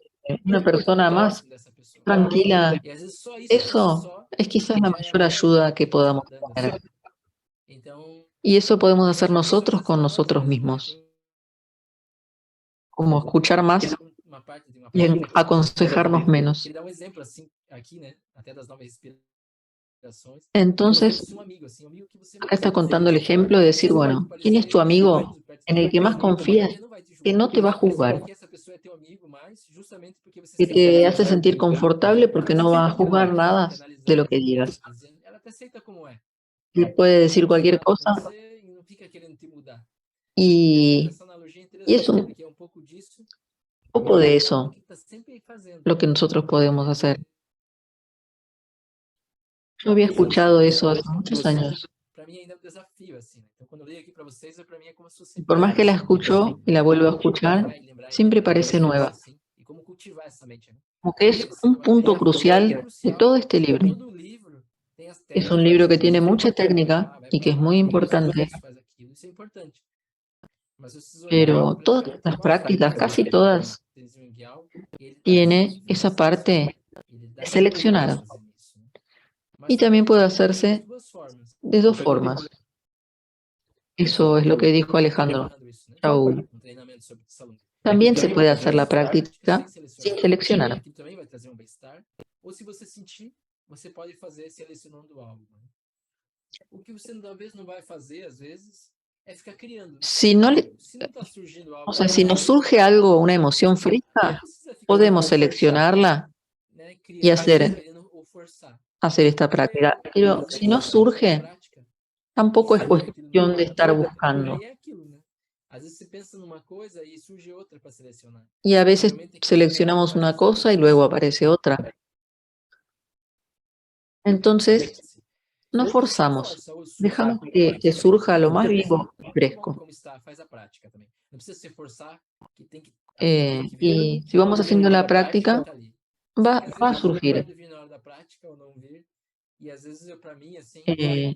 una fica muito persona más próximo dessa pessoa. tranquila, E às vezes só isso por si eso só es quizás la já é a mayor maior ayuda ajuda que que Deus podamos está dando, assim, tener. né? Então, Y eso podemos eu hacer acho que isso nosotros faz con para nós nosotros mesmos, né? mismos, Tem como escuchar más uma parte de uma y prática que aconsejarnos ele menos. dá um exemplo assim aqui, né? Até das novas respirações, como se Entonces, fosse um amigo, assim, um amigo que você acá mais está contando confia. el ejemplo de decir, Esse pode bueno, ¿quién es tu parecer amigo estranho perto en de el que más você, confías porque não vai te que julgar. no te va a Você pensa juzgar, que essa pessoa é teu amigo mais justamente porque você que se sente te hace confortável com sentir ela. confortable porque Porque no você va a sabe que ela não juzgar está nada te de lo analisando, que digas? ela te aceita como é. Le Ela puede está decir cualquier acostumada com cosa você e não fica querendo te mudar. E às vezes y, essa analogia é y es interessante, un porque é um pouco disso poco de o eso que está sempre fazendo. lo que nosotros podemos hacer. Porque Yo había essa, escuchado essa eso hace prática, muchos años. para mim, ainda é um desafio, assim, né? Então, quando eu leio aqui para vocês, para mim é como se Y fosse por más que la escucho y la vuelvo a lembrar escuchar, e lembrar e siempre lembrar parece disso, nueva, assim, e como cultivar essa mente, né? como que es Porque un sendo uma mente punto muito crucial de crucial, todo este e libro. todo o livro tem as Es un libro técnicas que que tiene mostram, mucha técnica vai y para que es muy lá, faz importante, isso, faz aquilo, isso é importante. Mas se vocês olharem pero todas praticamente las quase prácticas, todos os casi livros do todas, Tenzin Wangyal, ele traz tiene esa exercícios, parte ele dá de seleccionar. ênfase nisso, né? Y Mas también também puede pode ser das hacerse duas formas. de dos formas. Eso es lo que dijo Alejandro Treinando isso, né? Shaul. Um treinamento sobre salud. También se Você puede pode hacer la fazer essa prática sem práctica sin selecionar. E seleccionar. aquilo também vai trazer um bem-estar. Ou se você sentir, você pode fazer selecionando algo, né? O que você talvez não vai fazer, às vezes, é ficar criando. Si no le, Se não está surgindo o algo sea, si nos espontâneo, surge algo, una emoción não fresca, precisa ficar, podemos seleccionarla né, y criando, hacer, querendo ou forçar. hacer esta práctica. Porque, Pero às si no vezes, a sua surge, prática tampoco es surge aquilo na cuestión de hora. estar E buscando. aí é aquilo, né? Às vezes você pensa numa coisa e surge outra para selecionar. Y a veces Geralmente aquilo que seleccionamos una aparece cosa y antes luego disso, né? aparece otra. Entonces, Acontece. no Ou você forzamos, força, ou surge dejamos a que prática. surja lo más Então, vivo y fresco. como está, faz a prática também. Não precisa se forçar, que tem que, aquilo tem que vir, né? Y si vamos haciendo la Tem que práctica, estar ali. Só que às va a vezes surgir. pode vir na hora da prática ou não vir. E às vezes para mim, assim,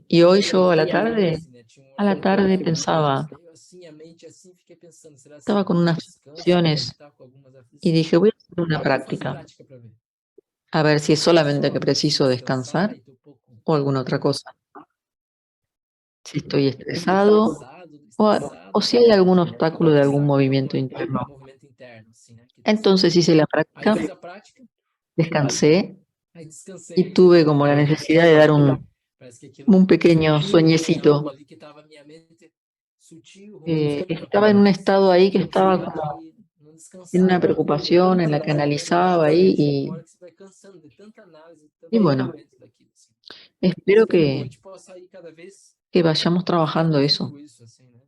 Y hoy eu yo lembro que eu lembrei assim, né? Tinha um a la horário tarde que pensaba, meio assim, a mente assim, fiquei pensando, será se estaba eu con não unas descanso porque sensaciones está com algumas y aflições? dije, voy a hacer una Vou fazer práctica, prática para ver. a ver si es Será que solamente que só preciso descansar descansar e estou um pouco o alguna otra cosa. Si estoy estresado cansado, o estressado, o si hay algún obstáculo de algún sabe, movimiento algum interno. movimento interno, assim, né, que está sendo Entonces hice la aí práctica, fiz a prática, descansé aí descansei, y tuve como la aí necesidad de dar parece que aquilo un pequeño tinha algo sueñecito. ali que estava minha mente sutil, ruminando, Estaba en un estado ahí que estaba como e não en una descansava, né. preocupación en la que analizaba ahí Chega uma hora que você vai cansando de tanta análise, de y tanto bueno, movimento daquilo, assim. espero Espero que a gente possa ir cada vez que vayamos trabajando reduzindo eso isso, assim, né.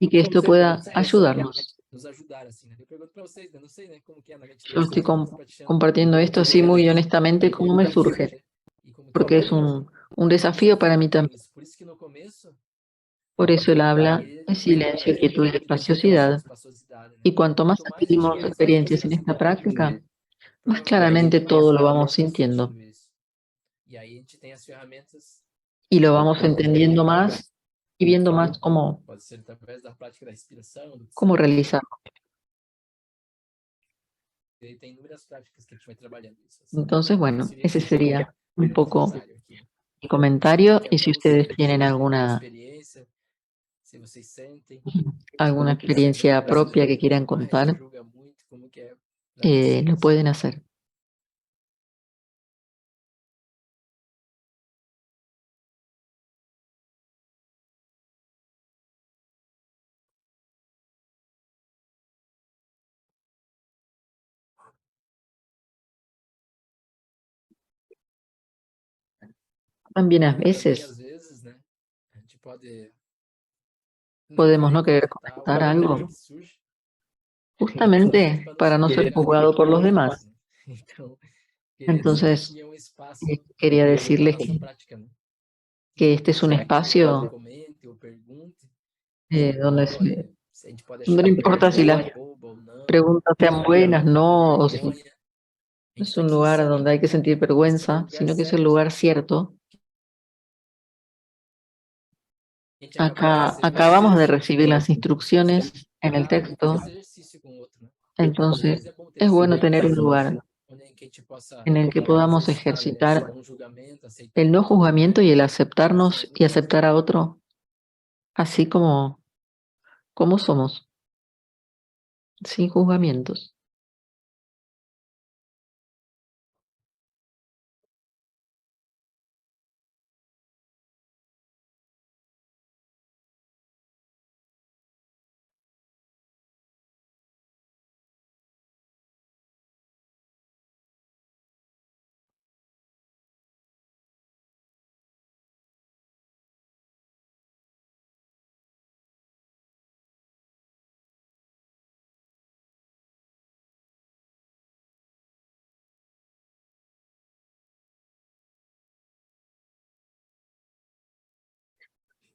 y que esto pueda Possa ayudarnos. nos ajudar, assim, né. Eu pergunto para vocês, né, não sei, né, como que é na mente de Yo estoy vocês, como estão praticando compartiendo esto así muy honestamente como me surge, e como que porque es un desafío para mí también. isso. Por isso que no começo, Por eso él habla ele de silencio, fala quietud y silencio, espaciosidad. espaciosidade, né. Y cuanto más Quanto mais a gente adquirimos começar a experiencias praticar en essa esta prática, práctica, más provavelmente claramente todo lo vamos ir sintiendo sentindo isso. E aí a gente tem as ferramentas y lo vamos para poder entendiendo más y viendo más pode ser através da prática da respiração, do cómo silêncio, realizarlo. e aí tem inúmeras práticas que a gente vai trabalhando isso, assim. Entonces, Então bueno, seria ese esse meu sería un poco comentário aqui, né. mi Como comentario que é y si para vocês ustedes aí, se tienen vocês têm alguma experiência, se vocês sentem, alguna experiencia se propia que quieran mais se contar, julga muito, como que é para vocês, lo assim. pueden hacer. También a E também, veces às vezes, né, a gente pode não podemos querer no querer comentar comentar alguma coisa algo que surge, justamente justamente para não para ser no ser julgado juzgado por pelos los demais, demás. né. Então, queria dizer que Entonces, aqui é um espaço quería para decirles nossa prática, né. que este es un espacio Comente ou pergunte, donde, se a gente pode donde no achar uma importa si pergunta las boba ou não, preguntas sean ou buenas, no, o si vergonha, a no gente es está un aqui lugar donde hay ensinando, que né. sentir Esse aqui é o vergüenza, lugar sino que es el certo, lugar cierto. a gente acabou de Acá receber as acabamos de recibir instruções las instrucciones en el para texto, fazer exercício com o outro, né. Às entonces vezes é bom ter es esse bueno tener un espaço lugar onde que a gente possa en el que podamos exercitar, né, esse ejercitar não julgamento, aceitar el o no outro juzgamiento y el assim aceptarnos as y outras, né. aceptar a otro así como somos, sin juzgamientos.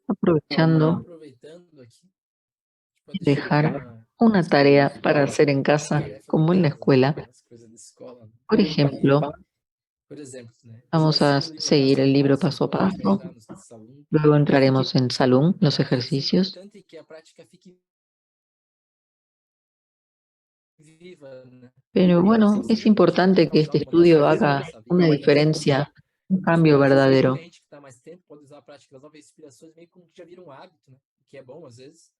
Aprovechando Aproveitando aqui, a gente y pode deixar aqui dejar una tarea para hacer en uma casa, tarefa de como en la casa, né, escuela. as coisas da escola, né. Por E, ejemplo, por exemplo, né, a gente vamos a segue o livro seguir passo a el libro passo, paso a depois a gente vai paso, entrar no salão, luego entraremos en salón, los mas é ejercicios, importante que a prática fique viva, né. pero bueno, es Sempre que importante que causar este alguma estudio mudança na haga nossa vida, una diferencia, un cambio às vezes tem muita verdadero. gente que está mais tempo, pode usar a prática das 9 respirações meio como que já vira um hábito, né, o que é bom às vezes,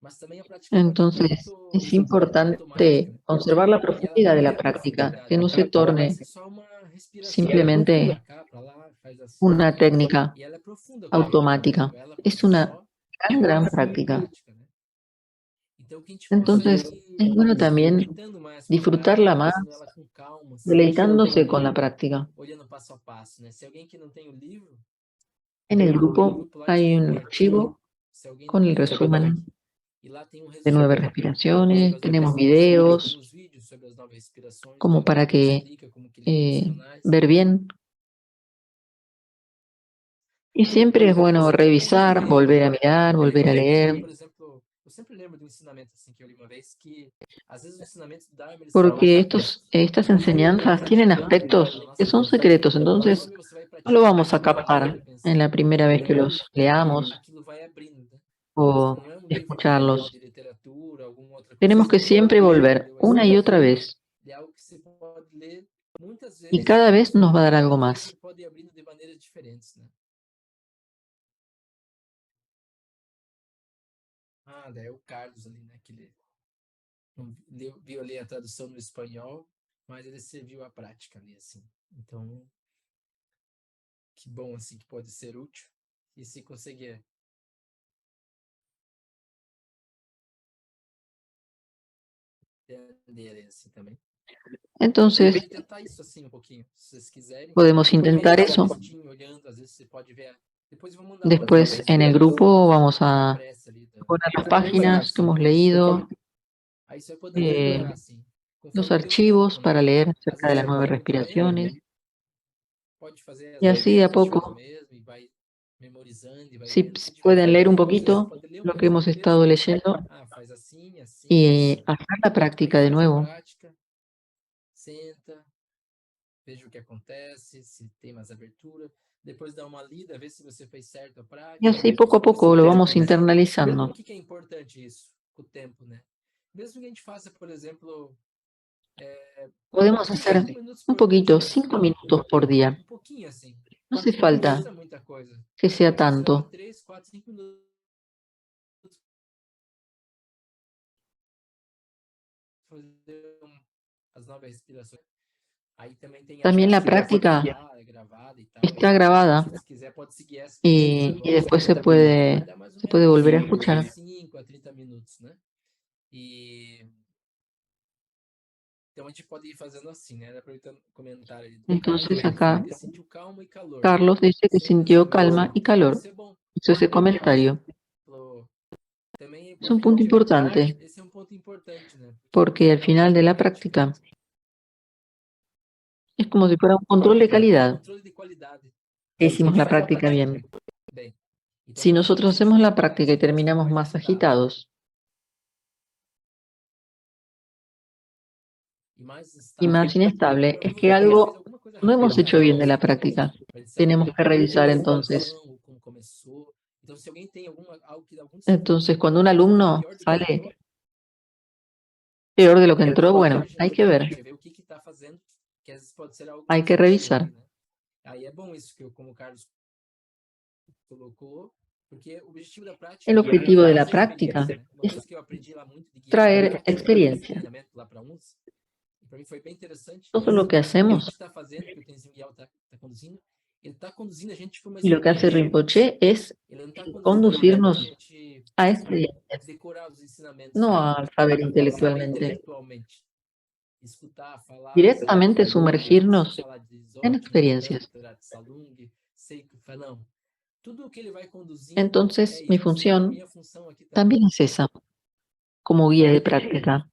mas também a prática pode ficar Entonces, es muito automática, importante né, conservar la e ela não profundidad de la ter práctica, profundidade, que no né. se torne Parece só uma respiração, né, simplemente para cá, para lá, faz assim, una técnica e ela é profunda como uma prática, automática. ela por Es si una só gran já é uma práctica. prática, né. Então que a gente possa Entonces, ir es bueno se también deleitando mais com a disfrutarla prática, más, fazendo ela com calma, assim, deleitándose con la práctica. olhando passo a passo, né. Se alguém que não tem o livro, En el no grupo grupo lá a gente hay tem un um artigo, archivo se alguém não con el tem, ele pode ver, resumen e lá tem um de 9 resumo sobre respiraciones, as 9 tenemos respirações, videos, alguns vídeos sobre as 9 respirações, como para que que explica como que ele funciona. ver bien. Y siempre es E bueno sempre é bom revisar, rever, volver a mirar, volver a porque, leer, por exemplo, eu sempre lembro de um ensinamento, assim, que eu li uma vez, que às vezes os ensinamentos do Dharma, eles são tão porque secretos estas que às enseñanzas vezes a gente tienen não capta aspectos na que nossa son mente, né. secretos, entonces Conforme você vai no lo praticando, vamos a meditando, captar en la pensando, primera vez que olhando, los leamos aquilo vai abrindo, né. o Não é um livro escucharlos. de literatura, alguma outra coisa Tenemos que que você leu siempre uma vez, volver leu a una y otra explicação, vez de algo que você pode ler muitas y vezes cada vez nos va a dar algo e más. aquilo pode ir abrindo de maneiras diferentes, né. nada. É o Carlos ali, né? Que ele não viu ali a tradução no espanhol, mas ele serviu a prática ali, assim. Então, que bom, assim, que pode ser útil. E se conseguir entender assim também. Então, você Entonces, pode tentar isso assim um pouquinho, se vocês quiserem. podemos E também intentar deixar um eso. textinho olhando, às vezes você pode ver. Depois eu vou mandar umas Después, en el imagenzinhas grupo, vamos a impressa ali poner las das páginas que hemos traduções. leído, Aí você vai podendo eh, decorar, assim, los conforme o teu archivos tempo, né? para leer Às acerca de vezes las você 9 vai correndo, respiraciones. pode fazer Y às así vezes de a textinho poco, mesmo e vai memorizando e vai si vendo. Pode pueden leer un ler, às vezes poquito pode ler um lo que pouquinho hemos o texto. estado leyendo Ah, faz assim, assim, y assim. hacer la Aí práctica de faz a nuevo. prática, senta, veja o que acontece, se tem mais abertura. Depois dá uma lida, vê se você fez certo a Y prática, así poco a se poco lo realmente vamos aconteceu. Por internalizando. que é importante isso com o tempo, né? Mesmo que a gente faça, por exemplo, Podemos hacer 5 minutos un por poquito, dia, 5 minutos por día. um pouquinho assim. No hace Não falta precisa muita coisa. que sea Às vezes leva tanto. 3, 4, 5 minutos fazer as 9 respirações. Aí também tem También la atividade que você práctica fala, é gravada e tal. está grabada Se quiser, pode seguir essa que eu estou fazendo y agora. después Vai dar mais ou se puede menos volver a de escuchar. 25 a 30 minutos, né? E então a gente pode ir fazendo assim, né? Aproveitando o comentário ali do Carlos, Entonces ele falou acá que sentiu calma e calor. Carlos dice que sintió calma y calor. Isso é bom. Hizo ese comentario. Falou, também é Es un punto importante. importante Esse é um ponto importante, né? Porque no porque al final final de la prática práctica es como si fuera un control de calidad. controle de qualidade. Que Se a hicimos gente la fez a práctica prática bien. bem. Então, Si quanto mais nosotros a gente hacemos fizer la a práctica y prática, a gente tem terminamos mais más resultado. agitados E mais y estável, más inestables, es que provavelmente a gente fez algo alguma coisa no errada na hemos hecho prática, bien né? de la práctica. Para gente saber Tenemos que como revisar iniciação entonces. ou como começou. Então, se alguém tem algum Entonces, desenvolvimento, cuando un alguma coisa que foi alumno pior do que entrou, sale peor de lo que é entró, importante bueno, a gente hay que ver, a ver, gente ver o que está fazendo, que às vezes pode ser algo hay que sutil ali, revisar. né? Aí é bom isso que, como o Carlos colocou, porque o objetivo da prática El é objetivo de la trazer práctica experiência, né? Uma es coisa que eu aprendi lá muito de guiar, traer quando eu fiz experiencia. treinamento lá para uns, e para mim foi bem interessante, Todo lo que que tudo que a gente hacemos está fazendo, que o Tenzin Guial está conduzindo, ele está conduzindo a gente para uma y lo que hace experiência. Rinpoche es Ele não está conduzindo a gente para a conducirnos gente a experiencias, decorar os ensinamentos, no né? a saber Saber intelectualmente, intelectualmente. Escutar, falar, sei, directamente sei sumergirnos falar de en Dzogchen, de experiencias. Tantra, de Salung, sei que não. Tudo o que ele vai conduzindo é Entonces, mi isso. E función minha função aqui también também, es esa, como guía de práctica,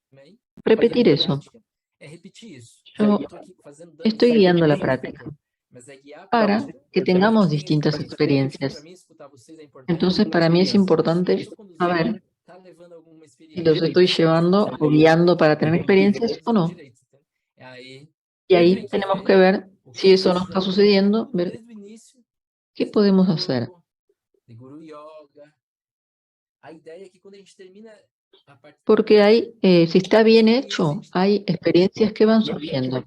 fazendo repetir a eso. prática, é repetir isso. Yo Eu estou aqui fazendo, dando estoy exemplo guiando para la vocês, práctica mas é guiar a para prática que para que a tengamos gente tenha distintas experiência. Porque para experiencias. mim, escutar vocês é importante, Entonces, para mí es mas saber se o que eu importante estou conduzindo saber está levando alguma si los experiência. estoy llevando o guiando para tener Estou experiencias o conduzindo no. direito. Entende? Aí Y a gente ahí tem que tenemos ver que ver o que si a gente eso está no está estudando sucediendo, ver desde o início, qué estudo do podemos hacer. corpo, de Guru Yoga. A ideia é que quando a gente termina a parte Porque hay, si está bien experiência, a hecho, gente hay experiencias que van surgiendo.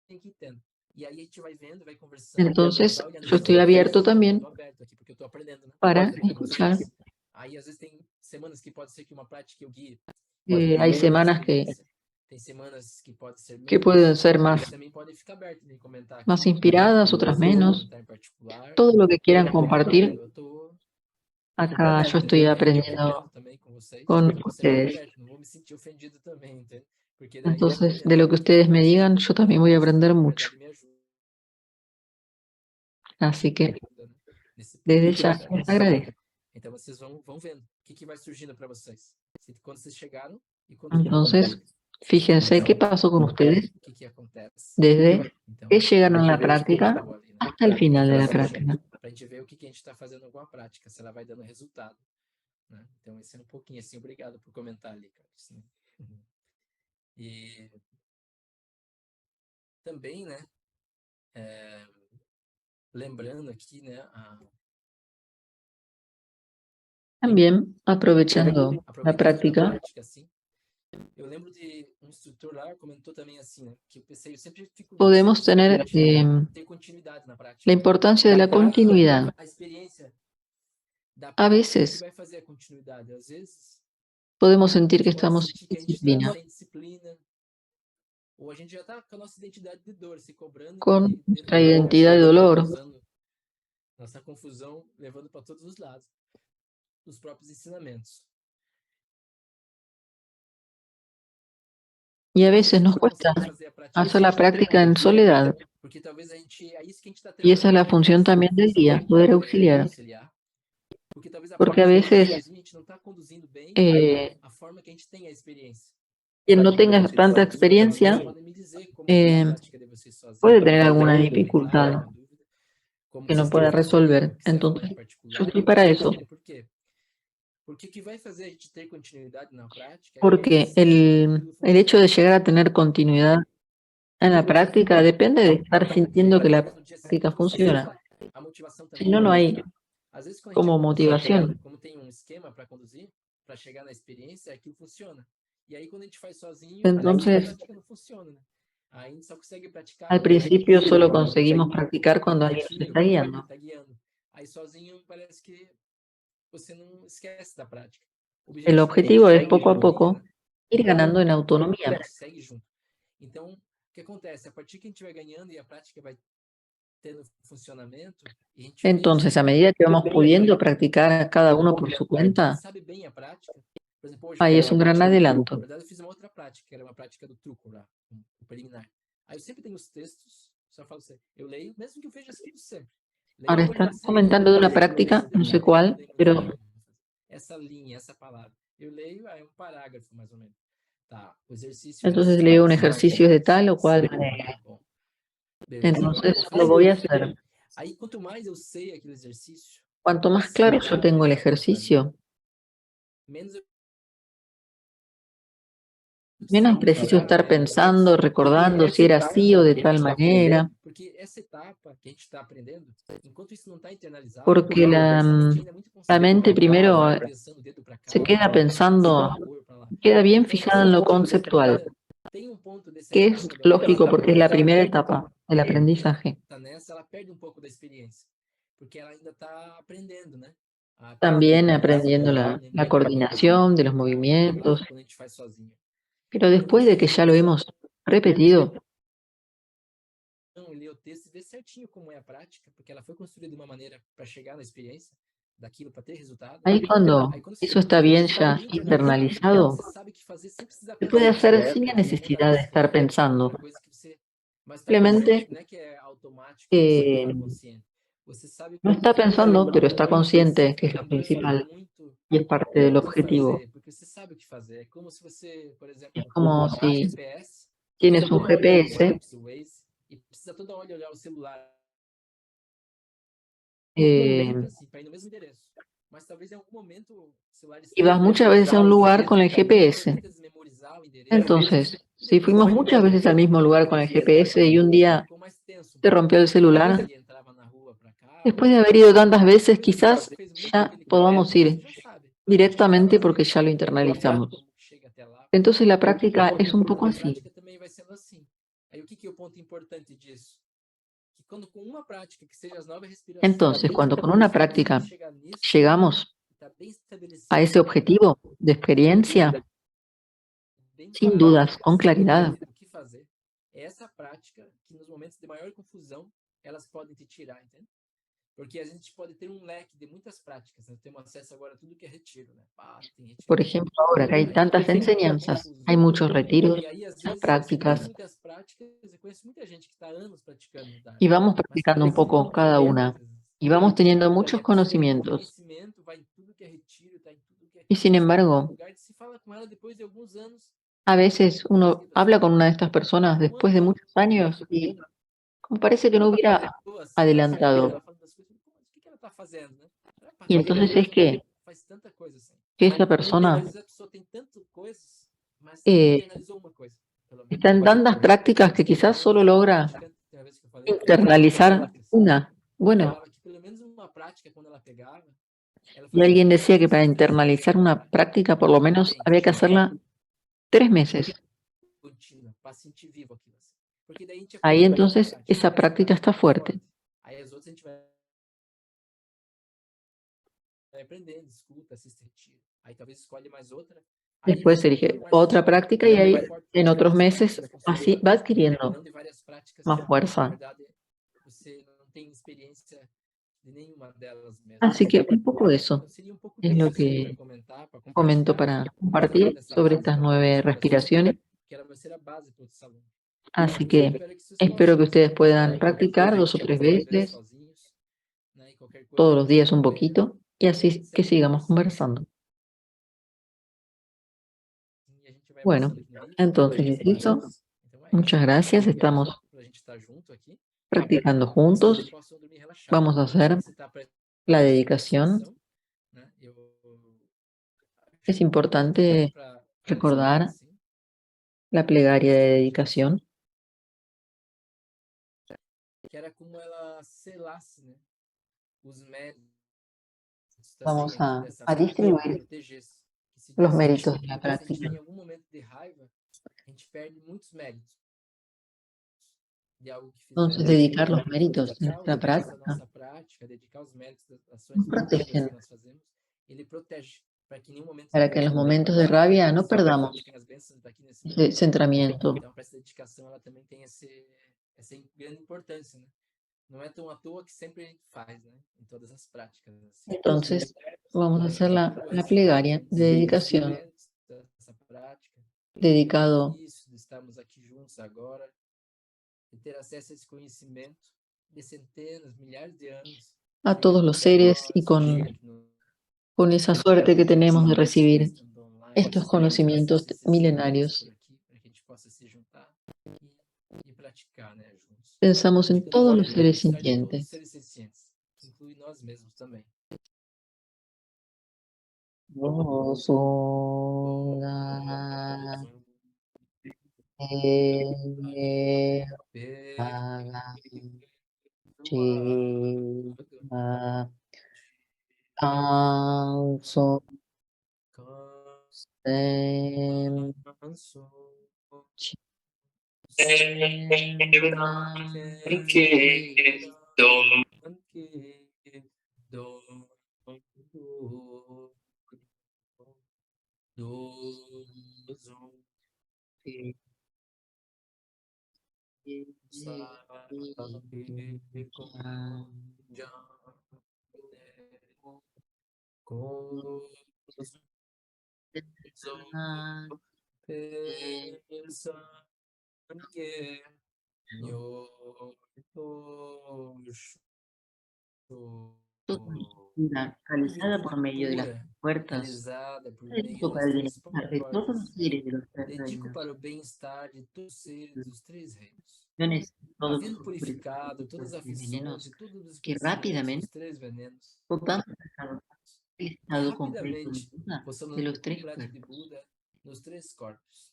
tem que ir tendo. E aí a gente vai vendo, vai conversando, Entonces, vai olhando yo os estoy vídeos. abierto Eu también estou aberto aqui, porque eu estou aprendendo, né? para Também com escuchar. vocês. Aí, às vezes, tem semanas que pode ser que uma prática que eu guie pode ter Hay mais semanas experiência. Tem semanas que pode ser que menos. pueden ser Vocês más, também podem ficar abertos em comentar más aqui. inspiradas, Se otras quiser menos. comentar em particular. Todo lo que quieran É, compartir, eu estou acá yo estoy aprendiendo aprendendo também com vocês. con Então, vou ser bem ustedes. aberto, não vou me sentir ofendido também, entende? Porque daí eu Entonces, aprendo de lo que ustedes me digan, yo también voy a vocês aprender também, na mucho. verdade, me ajudam, Así que né? Nesse ponto desde de ya vista. les agradezco. Então vocês vão vendo o que vai surgindo para vocês. Quando vocês chegaram e quando Entonces, vocês fíjense qué começam pasó con ustedes o que acontece. desde Então, que llegaron a la a gente práctica continua ali, né? hasta el final de la Assistindo, práctica. para a gente ver o que a gente está fazendo em alguma prática, se ela vai dando resultado. Né? Então, esse é um pouquinho assim. Obrigado por comentar ali, Carlos. Né? E também, né? Lembrando aqui, né? También, aprovechando la Aproveitando a práctica, prática, assim. Eu lembro de um instrutor lá comentou também assim, né? Que eu pensei, eu sempre fico podemos sempre tener ter continuidade na prática. la importancia de la continuidad. A experiência da A prática que veces vai fazer a continuidade. Às vezes, podemos sentir que a gente pode estamos sin sentir que a gente está disciplina, sem disciplina, ou a gente já está com a nossa identidade de dor, se cobrando con e dentro nuestra da identidad de nossa dolor. confusão, levando para todos os lados, os próprios ensinamentos. Y a Por que a veces gente nos não cuesta consegue fazer a prática hacer la sozinho? práctica en soledad. Porque talvez a gente, é isso que a gente está Y esa es la tentando función también del guía, poder auxiliar. auxiliar, porque talvez a Porque a prática veces sozinho a gente não está conduzindo bem eh, a forma que a gente tem a experiência. quien no tenga tanta Então, vocês experiencia podem me dizer como que é a eh, prática de vocês puede sozinhos, tener se alguna tiver alguma claro, dificultad alguma dúvida, como que que no vocês têm pueda feito aí, resolver. como que você atua em Entonces, yo particular, estoy e me para eso. expliquem por quê. Porque o que vai fazer a gente ter continuidade na prática é Porque reconhecer quando aquilo el hecho funciona. de llegar a tener continuidad en la práctica depende de estar sintiendo que la Talvez no dia práctica seguinte você funciona. sinta, a motivação Si também no, no muda, hay tá? Às vezes quando a gente como conduz, motivación. como tem um esquema para conduzir, para chegar na experiência, aquilo funciona. E aí quando a gente faz sozinho, parece que a Entonces, prática não funciona, né? Aí a gente só consegue praticar al quando alguém está principio solo guiando, conseguimos practicar um cuando alguien nos gatilho, está guiando. está guiando. Aí sozinho parece que você não esquece da prática. O El objetivo é a gente objetivo es ganhar poco a autonomia, poco né? ir ganando en A autonomía. gente segue junto. Então, o que acontece? A partir que a gente vai ganhando e a prática vai tendo funcionamento, e a gente vê Entonces, a que medida que vamos pudiendo practicar cada uno por su a gente cuenta, sabe bem a prática. Por exemplo, hoje eu ahí fiz es uma un gran prática do truco. adelanto. Na verdade, eu fiz uma outra prática, que era uma prática do truco lá, o preliminar. Aí eu sempre tenho os textos, só falo assim, eu leio, mesmo que eu veja tudo sempre. Leio Ahora a estás coordenação e leio. comentando de una Eu leio práctica, o no sé detalhe, eu cuál, leio mais pero ou menos. Essa linha, essa palavra. Eu leio, aí um parágrafo, mais ou menos. Tá, o exercício é entonces assim, leo un assim, ejercicio de tal o assim. cual Tá manera. bom. Beleza, agora eu Entonces vou lo fazer. voy a hacer. Aí, quanto mais eu sei aquele exercício, Cuanto más se claro yo tengo el eu estou fazendo, ejercicio, menos eu menos preciso preciso ficar estar pensando, recordando si era así o de tal manera, porque essa etapa que a gente está aprendendo, enquanto isso não está internalizado, porque essa mente ainda é muito la mente conceitual, primero pensando o dedo para cá, se queda o dedo pensando, para cor, para lá. queda bien Então, fijada en lo conceptual, ainda tem um ponto dessa que es etapa do lógico porque es la aprendizado, primera etapa del aprendizaje. está nessa, ela perde um pouco da experiência, porque ela ainda está aprendendo, né? A También coordenação, aprendiendo a la harmonia, coordinación de los lá movimientos, quando a gente faz sozinho. pero Então, después de que ya lo hemos repetido, não, ler o texto e ver certinho como é a prática, porque ela foi construída de uma maneira para chegar na experiência daquilo, para ter resultado. ahí cuando Aí quando eso está bien você está ya bem internalizado, internalizado, você sabe o que fazer sem precisar se puede pensar. hacer sin la Aí é uma necesidad de das, estar pensando. uma coisa que você, mas está Simplemente consciente, não é que é automático e você não está consciente. Você sabe no como está que fazer. pensando, pero está E você consciente que fica es lo lembrando principal muito y es parte del como objetivo. fazer, porque você sabe o que fazer. É como se você, por Es exemplo, como tem um si GPS, você tienes un toda hora olha o GPS, Maps, o Waze, e precisa toda hora olhar o celular eh, assim, para ir no mesmo endereço. Mas talvez em algum momento o celular y vas esqueça, muchas veces a un lugar con el aí por GPS. tenta desmemorizar o endereço, Entonces, e si depois fuimos você muchas veces al mismo lugar con el GPS y un día ficou mais tenso um te pouco. rompió el celular, Se entrava na rua para cá, ou después de se haber ido voltava. tantas veces, Mas depois que quizás você fez muito ya aquele caminho, podamos você ir já sabe como directamente porque fazer, ya lo como internalizamos. chega até lá. Entonces la práctica es un poco A así. prática também vai sendo assim. Aí o que é o ponto importante disso? Que quando com uma prática que seja as 9 respirações, Entonces, cuando con una você conseguir práctica chegar nisso, llegamos está bem a estabelecido, esse objetivo de experiencia, bem sin claro, dudas, con claridad, o que fazer. É essa prática que nos momentos de maior confusão, elas podem te tirar, entende? Porque a gente pode ter um leque de muitas práticas, né? Temos acesso agora a tudo que é retiro, né? Tem retiro por de ejemplo, ahora que hay aí tantas fica muito enseñanzas, hay confuso. muchos retiros, E aí, às vezes, você prácticas, confunde as práticas. Eu conheço muita gente que está anos praticando no Dharma, y vamos mas está practicando un confundindo poco muitas cada una. coisas. Y vamos teniendo E aí muchos a pessoa tem muito conocimientos. conhecimento, vai em tudo que é retiro, está em tudo que é Y sin classe, em todo embargo, lugar, e se fala com ela depois de alguns anos, a veces uno esqueceu das habla con práticas. una de estas personas Como después de antes, muchos años y como parece que no hubiera assim, ela adelantado. falando das coisas, o que ela está fazendo, né? Y entonces es que Faz tanta coisa assim. esa E às persona vezes a pessoa tem tantas coisas, mas não eh, internalizou uma coisa, pelo menos. está en tantas prácticas que quizás Pelo menos solo uma logra prática, tem uma vez que eu falei que ela tinha muitas internalizar práticas. una. Ela Bueno, falava que pelo menos uma prática, quando ela pegava, ela y fazia alguien pelo decía que menos para uns 3 meses internalizar aquela una prática. práctica por lo menos Potente, había que hacerla 3 meses. contínua, para sentir vivo aquilo. Assim. Porque daí a gente Ahí acompanha a entonces prática. esa práctica está fuerte. Aí as outras a gente vai vai aprendendo, escuta, assiste retiro. Aí talvez escolhe mais outra. Aí Después você vai elige ficando mais otra forte, práctica y cada vez ahí mais forte, en porque otros as práticas meses que você así faz, va e adquiriendo não de várias práticas más que na fuerza. verdade você não tem experiência de nenhuma delas mesmo. Así que un poco eso Então seria um pouco es disso lo assim para que comentar, para comento compartilhar para um pouquinho compartir dessa sobre estas prática da 9 respiração, respiraciones. que ela vai ser a base para outros alunos. Así Eu que espero que vocês espero que possam ustedes puedan fazer practicar 2 o isso 3 algumas vezes veces, sozinhos, né? E qualquer coisa todos me los días un interromper, poquito, y a gente así que segue sigamos conversando assim. conversando. E a gente vai Bueno, avançando aqui no ritmo, cada entonces, vez mais. listo. Então é Muchas isso. gracias. Obrigado Estamos por a gente estar junto aqui. practicando E que vocês juntos. possam dormir relaxado. Vamos a Enquanto hacer você está la prestando dedicación. atenção, né? Eu Es chamo uma coisa também importante para adicionar recordar assim, la plegaria de dedicación. que era como ela selasse, né? Os méritos também Vamos aqui dessa a prática, ela distribuir protegesse. Que se los diz que méritos de la se a gente práctica. tem algum momento de raiva, a gente perde muitos méritos de algo que Entonces, fizemos. dedicar los Então, méritos de dedicar os nuestra méritos da práctica nossa prática, dedicar os méritos das ações nos boas protegen que nós fazemos, ele protege para que em nenhum momento para que en nós los percamos momentos de rabia no as perdamos bênçãos, as bênçãos daqui nesse ese mundo. centramiento. Então, para essa dedicação, ela também tem essa grande importância, né? Não é tão à toa que sempre a gente faz, né? Em todas as práticas, assim. Entonces, vamos a hacer Então, la esse foi o plegaria de dedicación encerramento dessa prática. dedicado Isso, de estarmos aqui juntos agora, de ter acesso a esse conhecimento de centenas, milhares de anos a chega todos até los seres y nós, chega aqui no con esa suerte que tenemos de pessoas recibir estando online, estos conocimientos assistir esses vídeos por milenarios. aqui, para que a gente possa se juntar e praticar, né, juntos. Pensamos en Praticando todos juntos los e seres bem-estar de todos os sintientes. seres sencientes, que inclui nós mesmos também. Yo soy Anso Sem Canso toda vida realizada por medio de las pura, puertas, realizada por meio dedico para das el três bienestar de todos los portas, seres de los tres dedico reinos, para o bem-estar de todos os seres dos três reinos. acciones, todos Havendo los purificado todas as y aflições venenos e todos os que esclarecimentos dos rápidamente três venenos, podamos alcanzar el que estado completo de rapidamente Buda possamos de o los tres completo de cuerpos. Buda nos três corpos.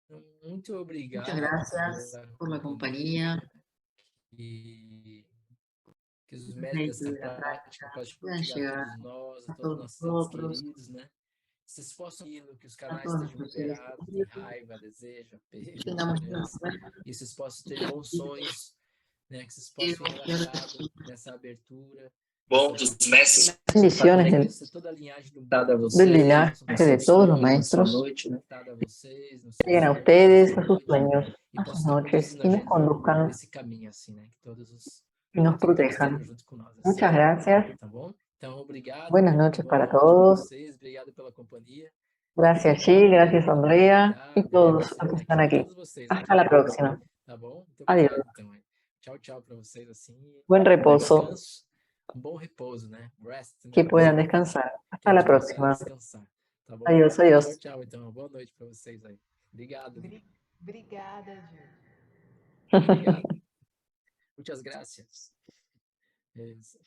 Então, muito Muchas obrigado gracias pela por la compañía, companhia e que os los méritos méritos dessa de la prática práctica possam puedan chegar a llegar todos nós, a a todos todos nossos entes nosotros, queridos, né? Vocês possam ir que os a canais todos estejam nuestros seres liberados de queridos, raiva, desejo, que apego, tengamos buena intolerância, suerte e vocês possam ter bons sonhos, né? Que vocês y possam ir relaxados nessa abertura, bendiciones conhecer toda a linhagem do Buda, del vocês linaje possam ter de seus todos los sonhos, né? maestros, Conectado a vocês, nos seus lleguen a sonhos, na ustedes, sua a sus noite, sueños, e a sus possam estar noches conduzindo a y nos gente conduzcan nesse caminho, assim, né? Que todos os y nos instrutores estejam protejan. junto com nós, assim, Muchas gracias. tá bom? Então, obrigado, Buenas noches para boa noite para todos. vocês, obrigado pela companhia. Gracias, E Gil, muito gracias, Andrea y obrigado. E a todos los que semana que están vem, aquí. todos vocês Hasta aqui, la próxima. tá bom? Muito Adiós. obrigado, então. Tchau, tchau para vocês, assim. Buen Bom reposo. descanso, um bom repouso, né? Rest, né? Que puedan descansar. Que Hasta a la gente possa próxima. descansar, tá bom? Adiós, Tchau, adiós. tchau, então. Uma boa noite para vocês aí. Obrigado. Obrigada, Gil. Obrigado. Muitas graças. Isso.